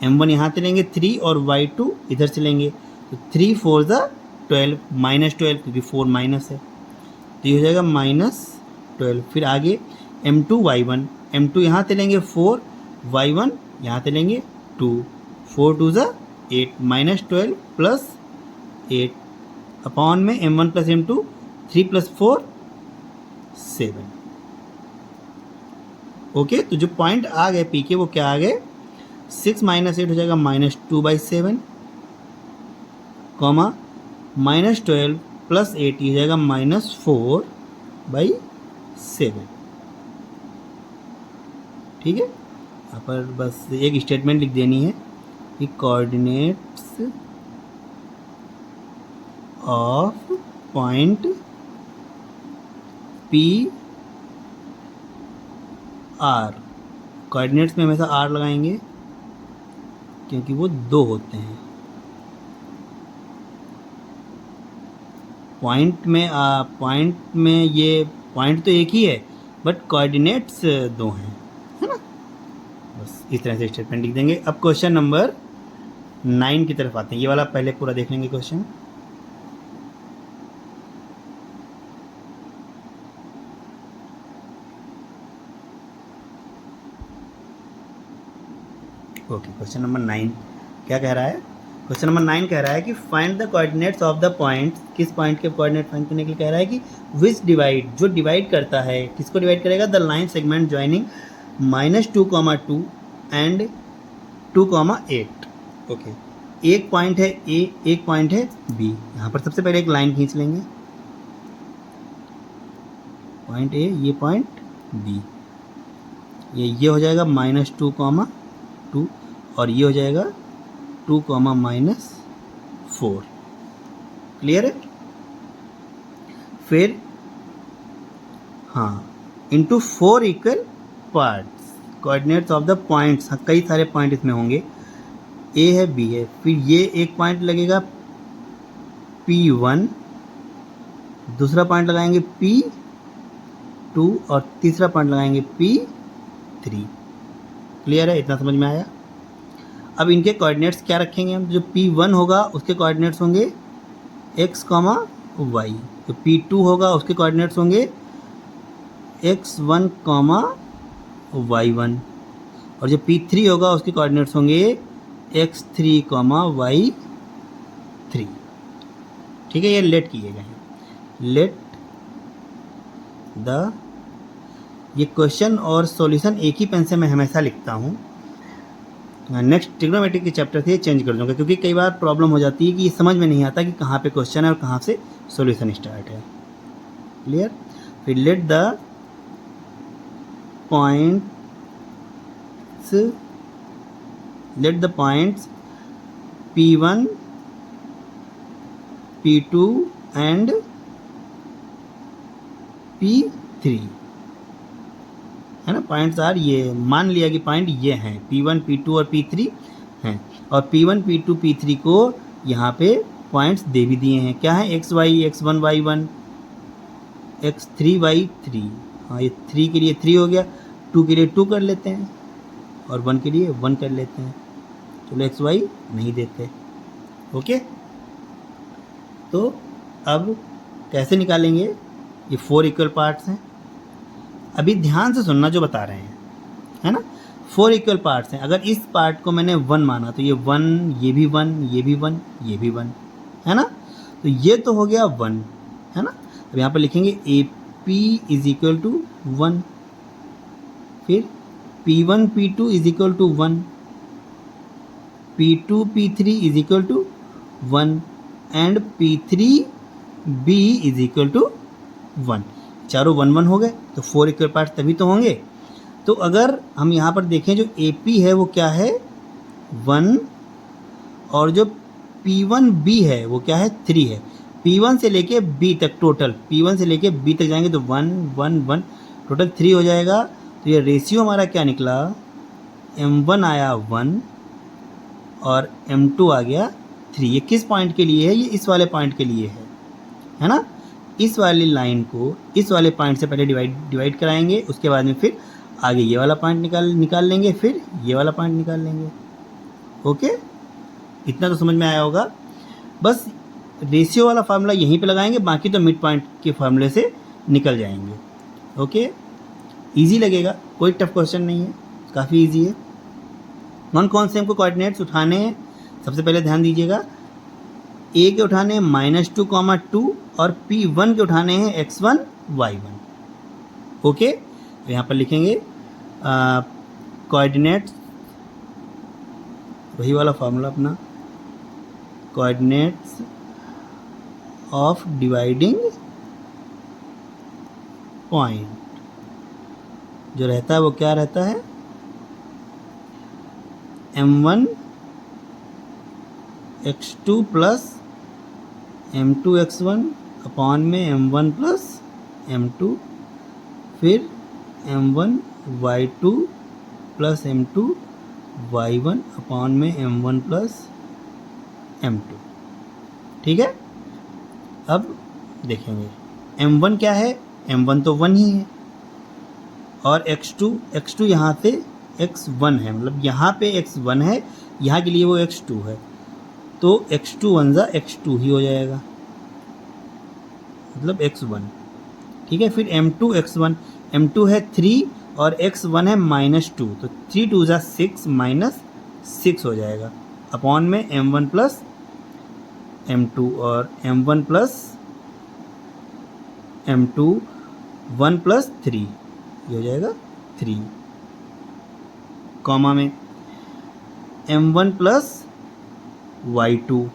m1 यहाँ से लेंगे 3 और y2 इधर से लेंगे, तो 3 4 ज़ा 12, -12 क्योंकि 4 माइनस है, तो ये हो जाएगा -12। फिर आगे m2y1, m2 यहाँ से लेंगे 4, y1 यहाँ से लेंगे 2, 4 2 ज़ा 8, -12 प्लस 8 अपॉन में m1 प्लस m2, 3 + 4 7। ओके, तो जो पॉइंट आ गए पी के वो क्या आ गए? 6 - 8 हो जाएगा -2/7, कॉमा -12 + 8 हो जाएगा -4 बाई 7। ठीक है, यहाँ पर बस एक स्टेटमेंट लिख देनी है कि coordinates of point P R, coordinates में हमेशा आर लगाएंगे क्योंकि वो 2 होते हैं। पॉइंट में ये पॉइंट तो एक ही है बट कोऑर्डिनेट्स 2 हैं, है ना। बस इस तरह से स्टेटमेंट लिख देंगे। अब क्वेश्चन नंबर 9 की तरफ आते हैं। ये वाला पहले पूरा देख लेंगे क्वेश्चन। ओके, क्वेश्चन नंबर 9 क्या कह रहा है? क्वेश्चन नंबर 9 कह रहा है कि find the coordinates of the points. किस पॉइंट के कोऑर्डिनेट फाइंड करने के लिए कह रहा है कि विच डिवाइड, जो डिवाइड करता है, किसको डिवाइड करेगा? The line segment joining -2, and 2, 8। Okay, एक पॉइंट है ए, एक पॉइंट है बी। यहाँ पर सबसे पहले एक लाइन खींच लेंगे, पॉइंट ए, ये पॉइंट बी, ये हो जाएगा -2, और ये हो जाएगा 2, -4। क्लियर है? फिर हाँ, into 4 equal parts, coordinates of the points. हाँ, कई सारे पॉइंट इसमें होंगे, ए है, बी है, फिर ये एक पॉइंट लगेगा P1, दूसरा पॉइंट लगाएंगे P2 और तीसरा पॉइंट लगाएंगे P3। क्लियर है? इतना समझ में आया? अब इनके कोऑर्डिनेट्स क्या रखेंगे हम? जो P1 होगा उसके कोऑर्डिनेट्स होंगे x, y। जो P2 होगा उसके कोऑर्डिनेट्स होंगे x1, y1, और जो P3 होगा उसके कोऑर्डिनेट्स होंगे x3, y3। ठीक है, ये लेट किएगा। लेट द, ये क्वेश्चन और सॉल्यूशन एक ही पेन से मैं हमेशा लिखता हूँ। नेक्स्ट ट्रिग्नोमेट्री के चैप्टर से चेंज कर दूंगा क्योंकि कई बार प्रॉब्लम हो जाती है कि ये समझ में नहीं आता कि कहाँ पे क्वेश्चन है और कहाँ से सॉल्यूशन स्टार्ट है। क्लियर? फिर let the points P1, P2 and P3, है ना। पॉइंट्स आर, ये मान लिया कि पॉइंट ये हैं, P1, P2 और P3 हैं, और P1, P2, P3 को यहाँ पे पॉइंट्स दे भी दिए हैं। क्या है? xy, x1, y1, x3, y3। हाँ, ये 3 के लिए 3 हो गया, 2 के लिए 2 कर लेते हैं, और 1 के लिए 1 कर लेते हैं। चलो xy नहीं देते। ओके, तो अब कैसे निकालेंगे? ये 4 इक्वल पार्ट्स हैं। अभी ध्यान से सुनना जो बता रहे हैं, है ना। 4 इक्वल पार्ट्स हैं। अगर इस पार्ट को मैंने 1 माना तो ये 1, ये भी 1, ये भी 1, ये भी 1, है ना। तो ये तो हो गया 1, है ना। अब यहाँ पर लिखेंगे AP इज इक्वल टू 1, फिर P1, P2 is equal to 1, P2, P3 is equal to 1 and P3B is equal to 1। चारों 1, 1 हो गए, तो 4 इक्वल पार्ट्स तभी तो होंगे। तो अगर हम यहाँ पर देखें, जो AP है वो क्या है? 1, और जो P1B है वो क्या है? 3 है। P1 से लेके B तक टोटल, P1 से लेके B तक जाएंगे तो 1, 1, 1, टोटल 3 हो जाएगा। तो ये रेशियो हमारा क्या निकला? M1 आया 1 और M2 आ गया 3। ये किस पॉइंट के लिए है? ये इस वाले पॉइंट के लिए है ना। इस वाली लाइन को इस वाले पॉइंट से पहले डिवाइड कराएंगे, उसके बाद में फिर आगे ये वाला पॉइंट निकाल लेंगे, फिर ये वाला पॉइंट निकाल लेंगे। ओके, इतना तो समझ में आया होगा। बस रेशियो वाला फार्मूला यहीं पे लगाएंगे, बाकी तो मिड पॉइंट के फार्मूले से निकल जाएंगे। ओके, इजी लगेगा, कोई टफ क्वेश्चन नहीं है, काफ़ी इजी है। कौन से हमको कोऑर्डिनेट्स उठाने हैं? सबसे पहले ध्यान दीजिएगा, ए के उठाने हैं -2, 2, और P1 के उठाने हैं x1, y1। ओके, तो यहाँ पर लिखेंगे कोऑर्डिनेट्स, वही वाला फार्मूला अपना, कोऑर्डिनेट्स ऑफ डिवाइडिंग पॉइंट जो रहता है वो क्या रहता है, m1 x2 plus m2 x1 upon में m1 प्लस m2, फिर m1 y2 plus m2 y1 upon में m1 प्लस m2। ठीक है, अब देखेंगे m1 क्या है, m1 तो 1 ही है, और x2 यहाँ से x1 है, मतलब यहाँ पे x1 है, यहाँ के लिए वो x2 है, तो x2 1 जा x2 ही हो जाएगा, मतलब x1। ठीक है, फिर m2 x1, m2 है 3 और x1 है -2, तो 3 2 जा 6 -6 हो जाएगा, अपॉन में m1 प्लस m2, और m1 प्लस m2 1 प्लस 3 ये हो जाएगा 3, कॉमा में m1 प्लस y2,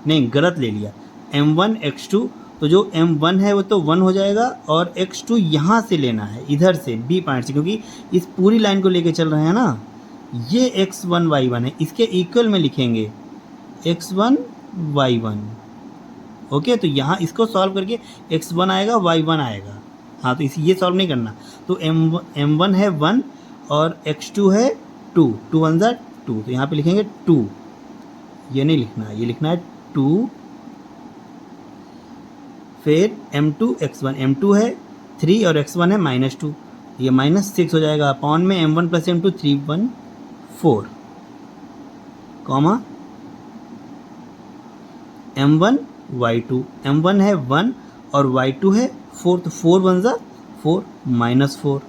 नहीं गलत ले लिया, m1 x2, तो जो m1 है वो तो 1 हो जाएगा, और x2 यहाँ से लेना है, इधर से b पॉइंट से, क्योंकि इस पूरी लाइन को लेके चल रहे हैं ना, ये x1 y1 है, इसके इक्वल में लिखेंगे x1 y1। ओके, तो यहाँ इसको सॉल्व करके x1 आएगा y1 आएगा, हाँ तो इसी ये सॉल्व नहीं करना, तो m1 है 1 और x2 है 2, 2 1 जा 2, तो यहाँ पे लिखेंगे 2, ये नहीं लिखना है, ये लिखना है 2, फिर m2 x1, m2 है 3 और x1 है -2, ये -6 हो जाएगा, अपॉन में m1 plus m2 3 1 4, comma m1 y2, m1 है 1 और y2 है 4, तो 4 1 जा 4 -4,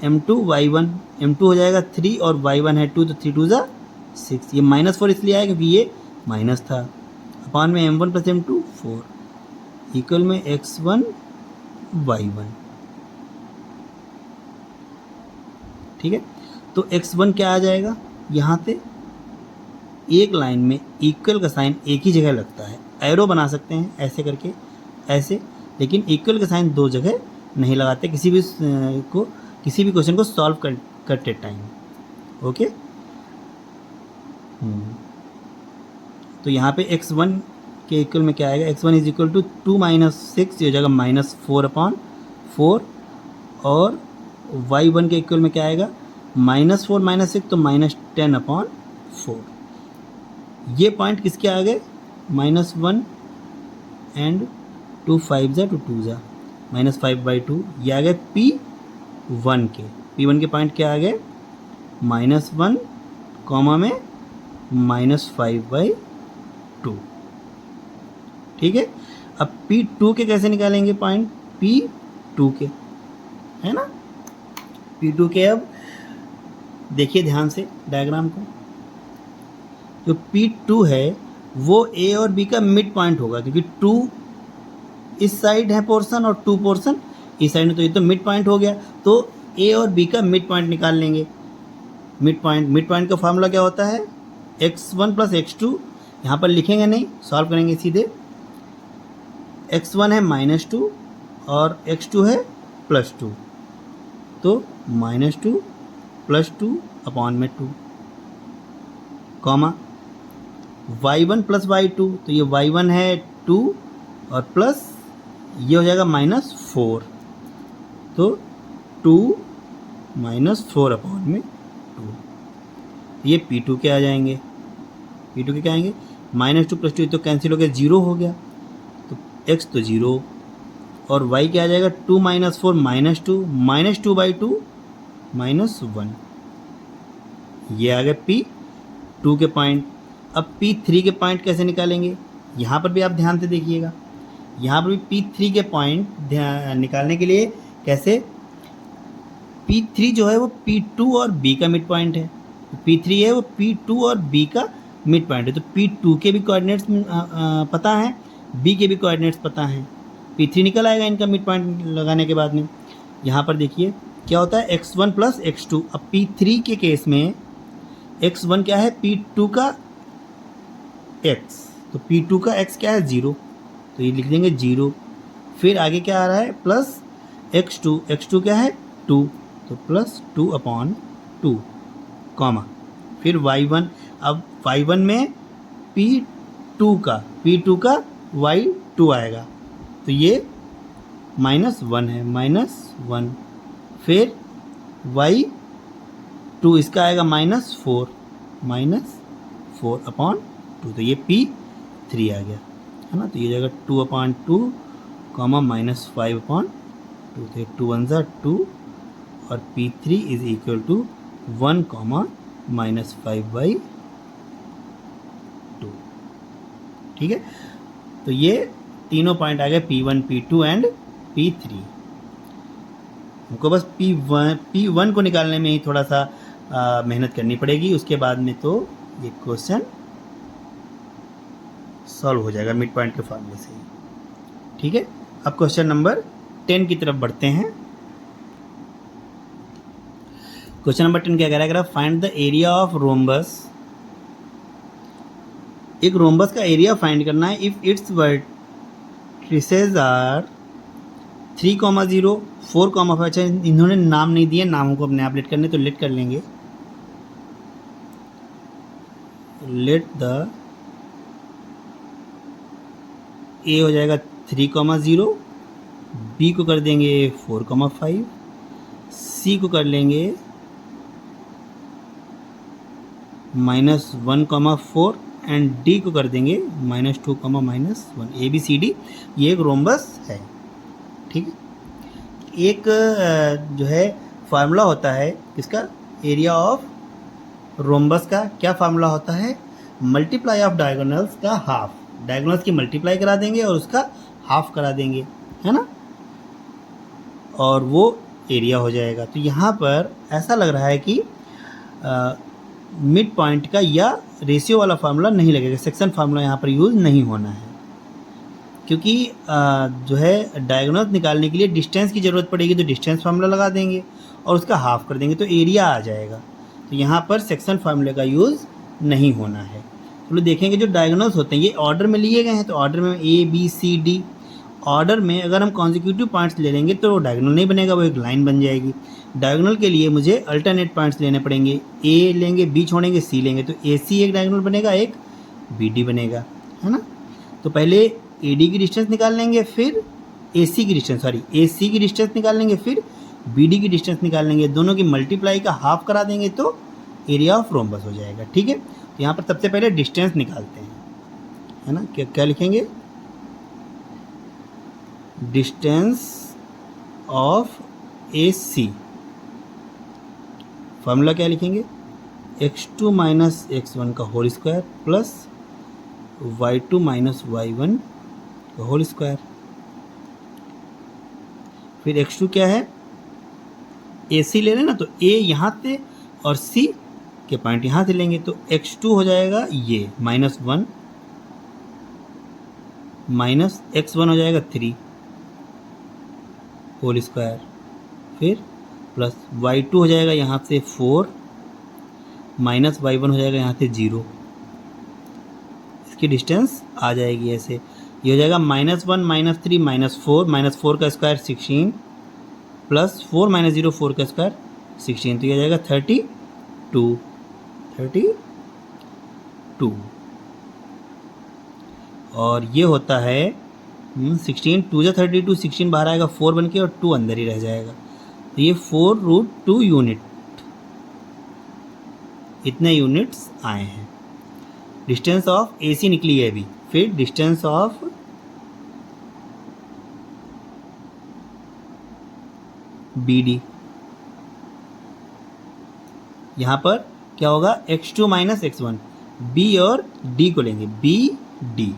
m2 y1, m2 हो जाएगा 3 और y1 है 2, तो 3 2 जा 6, ये -4 इसलिए आया क्योंकि ये माइनस था, अपॉन में m1 प्लस m2 4, इक्वल में x1 y1। ठीक है, तो x1 क्या आ जाएगा, यहाँ से एक लाइन में इक्वल का साइन एक ही जगह लगता है, एरो बना सकते हैं ऐसे करके ऐसे, लेकिन इक्वल का साइन दो जगह नहीं लगाते किसी भी क्वेश्चन को सॉल्व करते टाइम। ओके, तो यहाँ पे x1 के इक्वल में क्या आएगा, x1 इज इक्वल टू 2 - 6, ये हो जाएगा -4/4, और y1 के इक्वल में क्या आएगा, -4 - 6 तो -10/4। ये पॉइंट किसके आ गए, -1 एंड 2 5 जा 2 2 जा -5/2, ये आ गए P1 के, P1 के पॉइंट क्या आ गए, -1 कॉमा में -5/2। ठीक है, अब P2 के कैसे निकालेंगे पॉइंट, P2 के है ना, P2 के अब देखिए ध्यान से डायग्राम को, जो P2 है वो A और B का मिड पॉइंट होगा, क्योंकि 2 इस साइड है पोर्शन और 2 पोर्शन इस साइड में, तो ये तो मिड पॉइंट हो गया, तो A और B का मिड पॉइंट निकाल लेंगे। मिड पॉइंट का फॉर्मूला क्या होता है, x1 प्लस x2, यहाँ पर लिखेंगे नहीं, सॉल्व करेंगे सीधे, x1 है -2 और x2 है +2, तो -2 +2 अपॉन में 2, कॉमा y1 प्लस y2, तो ये y1 है 2 और प्लस ये हो जाएगा -4, तो 2 -4 अपॉन में 2, ये P2 के आ जाएंगे, P2 के क्या आएंगे, -2 + 2 तो कैंसिल हो गया, 0 हो गया, तो x तो 0, और y क्या आ जाएगा, 2 - 4 -2, -2/2 -1, ये आ गया P2 के पॉइंट। अब P3 के पॉइंट कैसे निकालेंगे, यहाँ पर भी आप ध्यान से देखिएगा, यहाँ पर भी P3 के पॉइंट निकालने के लिए कैसे, P3 जो है वो P2 और B का मिड पॉइंट है, P3 है वो P2 और B का मिड पॉइंट है, तो P2 के भी कोऑर्डिनेट्स पता हैं, B के भी कोऑर्डिनेट्स पता हैं, P3 निकल आएगा इनका मिड पॉइंट लगाने के बाद में। यहाँ पर देखिए क्या होता है, x1 प्लस x2, अब P3 के केस में x1 क्या है, P2 का x, तो P2 का x क्या है, 0, तो ये लिख देंगे 0, फिर आगे क्या आ रहा है प्लस x2 क्या है 2, तो प्लस 2/2 कॉमा, फिर y1, अब y1 में p2 का y2 आएगा, तो ये -1 है, -1, फिर y2 इसका आएगा -4/2, तो ये p3 आ गया, है ना। तो ये जाएगा 2/2 कॉमा -5/2, तो 2 1 ज़ा 2 और p3 is equal to 1 comma -5/2, ठीक है। तो ये तीनों पॉइंट आ गए P1, P2 एंड P3। हमको बस P1 को निकालने में ही थोड़ा सा मेहनत करनी पड़ेगी, उसके बाद में तो ये क्वेश्चन सॉल्व हो जाएगा मिड पॉइंट के फॉर्मूले से ही, ठीक है। अब क्वेश्चन नंबर 10 की तरफ बढ़ते हैं। क्वेश्चन नंबर 10 क्या कह रहा है, find the area of rhombus. एक रोम्बस का एरिया फाइंड करना है इफ इट्स वर्टिसेस आर 3,0, 4,5। अच्छा, इन्होंने नाम नहीं दिए, नामों को अपने आप लेट करने, तो लेट कर लेंगे। लेट द ए हो जाएगा 3,0, बी को कर देंगे 4,5, सी को कर लेंगे -1,4 एंड डी को कर देंगे -2, -1। ए बी सी डी ये एक रोम्बस है, ठीक है। एक जो है फार्मूला होता है इसका एरिया ऑफ रोम्बस का, क्या फार्मूला होता है, मल्टीप्लाई ऑफ डायगोनल्स का हाफ, डायगोनल्स की मल्टीप्लाई करा देंगे और उसका हाफ करा देंगे, है ना, और वो एरिया हो जाएगा। तो यहाँ पर ऐसा लग रहा है कि मिड पॉइंट का या रेशियो वाला फार्मूला नहीं लगेगा, सेक्शन फार्मूला यहाँ पर यूज़ नहीं होना है, क्योंकि जो है डायगोनल निकालने के लिए डिस्टेंस की ज़रूरत पड़ेगी, तो डिस्टेंस फार्मूला लगा देंगे और उसका हाफ कर देंगे तो एरिया आ जाएगा। तो यहाँ पर सेक्शन फार्मूले का यूज़ नहीं होना है। तो लोग देखेंगे जो डायगोनल्स होते हैं ये ऑर्डर में लिए गए हैं, तो ऑर्डर में A B C D order में अगर हम कॉन्जिक्यूटिव पॉइंट्स ले लेंगे तो डायगोनल नहीं बनेगा, वो एक लाइन बन जाएगी। डायगोनल के लिए मुझे अल्टरनेट पॉइंट्स लेने पड़ेंगे, A लेंगे, B छोड़ेंगे, C लेंगे, तो AC एक डायगोनल बनेगा, एक BD बनेगा, है ना। तो पहले AD की डिस्टेंस निकाल लेंगे, फिर AC की डिस्टेंस निकाल लेंगे, फिर BD की डिस्टेंस निकाल लेंगे, दोनों की मल्टीप्लाई का हाफ करा देंगे तो एरिया ऑफ रोम्बस हो जाएगा, ठीक है। तो यहाँ पर सबसे पहले डिस्टेंस निकालते हैं, है ना। क्या लिखेंगे, डिस्टेंस ऑफ AC, फार्मूला क्या लिखेंगे, x2 माइनस x1 का whole square plus y2 minus y1 का होल स्क्वायर। फिर x2 क्या है, AC ले लेना, तो A यहाँ से और C के पॉइंट यहाँ से लेंगे, तो x2 हो जाएगा ये -1 माइनस x1 हो जाएगा 3 होल स्क्वायर, फिर प्लस y2 हो जाएगा यहाँ से 4 माइनस y1 हो जाएगा यहाँ से 0, इसकी डिस्टेंस आ जाएगी ऐसे। ये हो जाएगा -1 -3 -4 का स्क्वायर 16 प्लस 4 - 0 4 का स्क्वायर 16, तो ये हो जाएगा 32। और ये होता है 16 2 जा 32, 16 बाहर आएगा 4 बन के और 2 अंदर ही रह जाएगा, तो ये 4√2 यूनिट, इतने यूनिट्स आए हैं। डिस्टेंस ऑफ AC निकली है अभी, फिर डिस्टेंस ऑफ BD, यहाँ पर क्या होगा, x2 माइनस x1, B और D को लेंगे, BD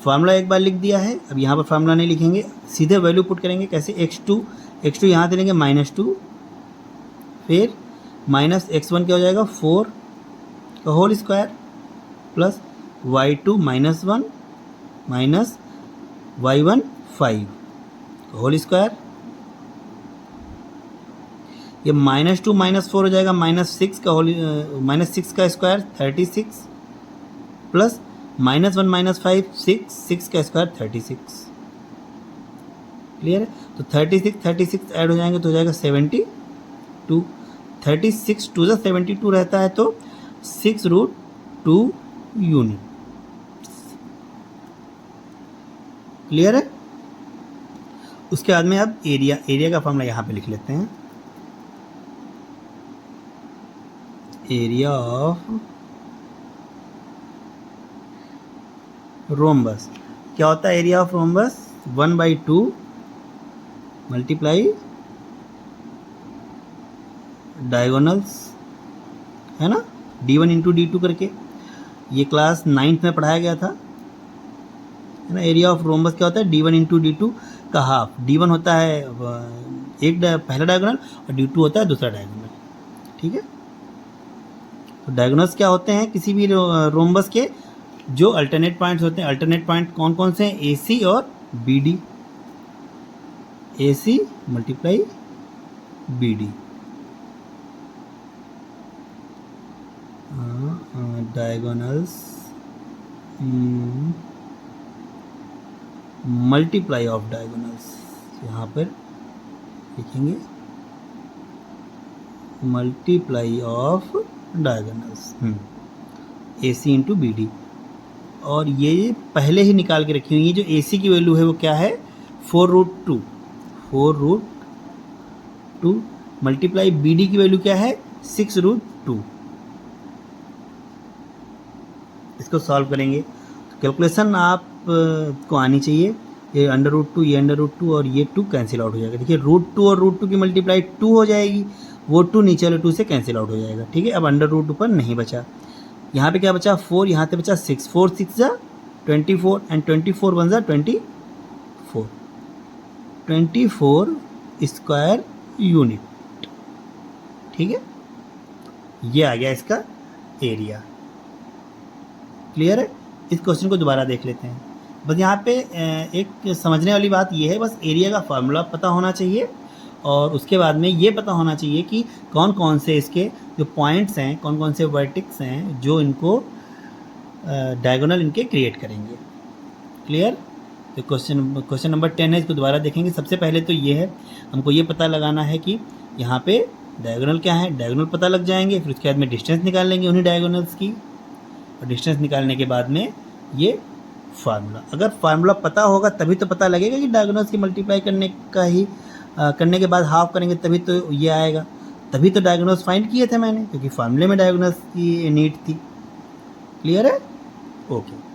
फार्मूला एक बार लिख दिया है, अब यहाँ पर फार्मूला नहीं लिखेंगे, सीधे वैल्यू पुट करेंगे। कैसे, x2 यहाँ से लेंगे -2, फिर माइनस x1 क्या हो जाएगा 4 का whole square plus y2 -1 minus y1 5 का होल स्क्वायर, ये -2 -4 हो जाएगा -6 का स्क्वायर 36 प्लस -1 -5 6 का स्क्वायर 36, क्लियर है। तो 36 ऐड हो जाएंगे तो हो जाएगा 72। 36 टू ज़ा 72 रहता है तो 6√2 यूनिट। क्लियर है। उसके बाद में अब एरिया का फॉर्मूला यहाँ पे लिख लेते हैं। एरिया ऑफ रोम्बस क्या होता है? Area of rhombus 1/2 multiply diagonals, है ना, D1 इंटू D2 करके। ये क्लास 9th में पढ़ाया गया था, है ना। एरिया ऑफ रोम्बस क्या होता है? D1 इंटू D2 का हाफ। D1 होता है पहला डायगोनल और D2 होता है दूसरा डायगोनल, ठीक है। तो डायगोनल्स क्या होते हैं किसी भी रोम्बस के? जो अल्टरनेट पॉइंट्स होते हैं। अल्टरनेट पॉइंट कौन कौन से हैं? AC और BD। AC multiply BD। Diagonals multiply of diagonals, यहाँ पर लिखेंगे multiply of diagonals, AC into BD। और ये पहले ही निकाल के रखी हुई है। जो AC की वैल्यू है वो क्या है? 4√2। 4√2 मल्टीप्लाई BD की वैल्यू क्या है? 6√2। इसको सॉल्व करेंगे तो कैलकुलेशन आप को आनी चाहिए। ये √2 ये √2 और ये 2 कैंसिल आउट हो जाएगा। देखिए √2 और √2 की मल्टीप्लाई 2 हो जाएगी, वो 2 नीचे वाले 2 से कैंसिल आउट हो जाएगा, ठीक है। अब √2 पर नहीं बचा। यहाँ पे क्या बचा? 4, यहाँ पे बचा 6। 4 6 जा 24 एंड 24 1 जा 24। 24 स्क्वायर यूनिट, ठीक है। ये आ गया इसका एरिया। क्लियर है। इस क्वेश्चन को दोबारा देख लेते हैं। बस यहाँ पे एक समझने वाली बात ये है, बस एरिया का फार्मूला पता होना चाहिए और उसके बाद में ये पता होना चाहिए कि कौन कौन से इसके जो पॉइंट्स हैं, कौन कौन से वर्टिक्स हैं जो इनको डायगोनल इनके क्रिएट करेंगे। क्लियर। तो क्वेश्चन नंबर 10 है, इसको दोबारा देखेंगे। सबसे पहले तो ये है, हमको ये पता लगाना है कि यहाँ पे डायगोनल क्या है। डायगोनल पता लग जाएंगे, फिर उसके बाद में डिस्टेंस निकाल लेंगे उन्हीं डायगोनल्स की, और डिस्टेंस निकालने के बाद में ये फार्मूला। अगर फार्मूला पता होगा तभी तो पता लगेगा कि डायगोनल्स की मल्टीप्लाई करने का ही करने के बाद हाफ करेंगे तभी तो ये आएगा। तभी तो डायगोनल्स फाइंड किए थे मैंने, क्योंकि फार्मूले में डायगोनल्स की नीड थी। क्लियर है। ओके।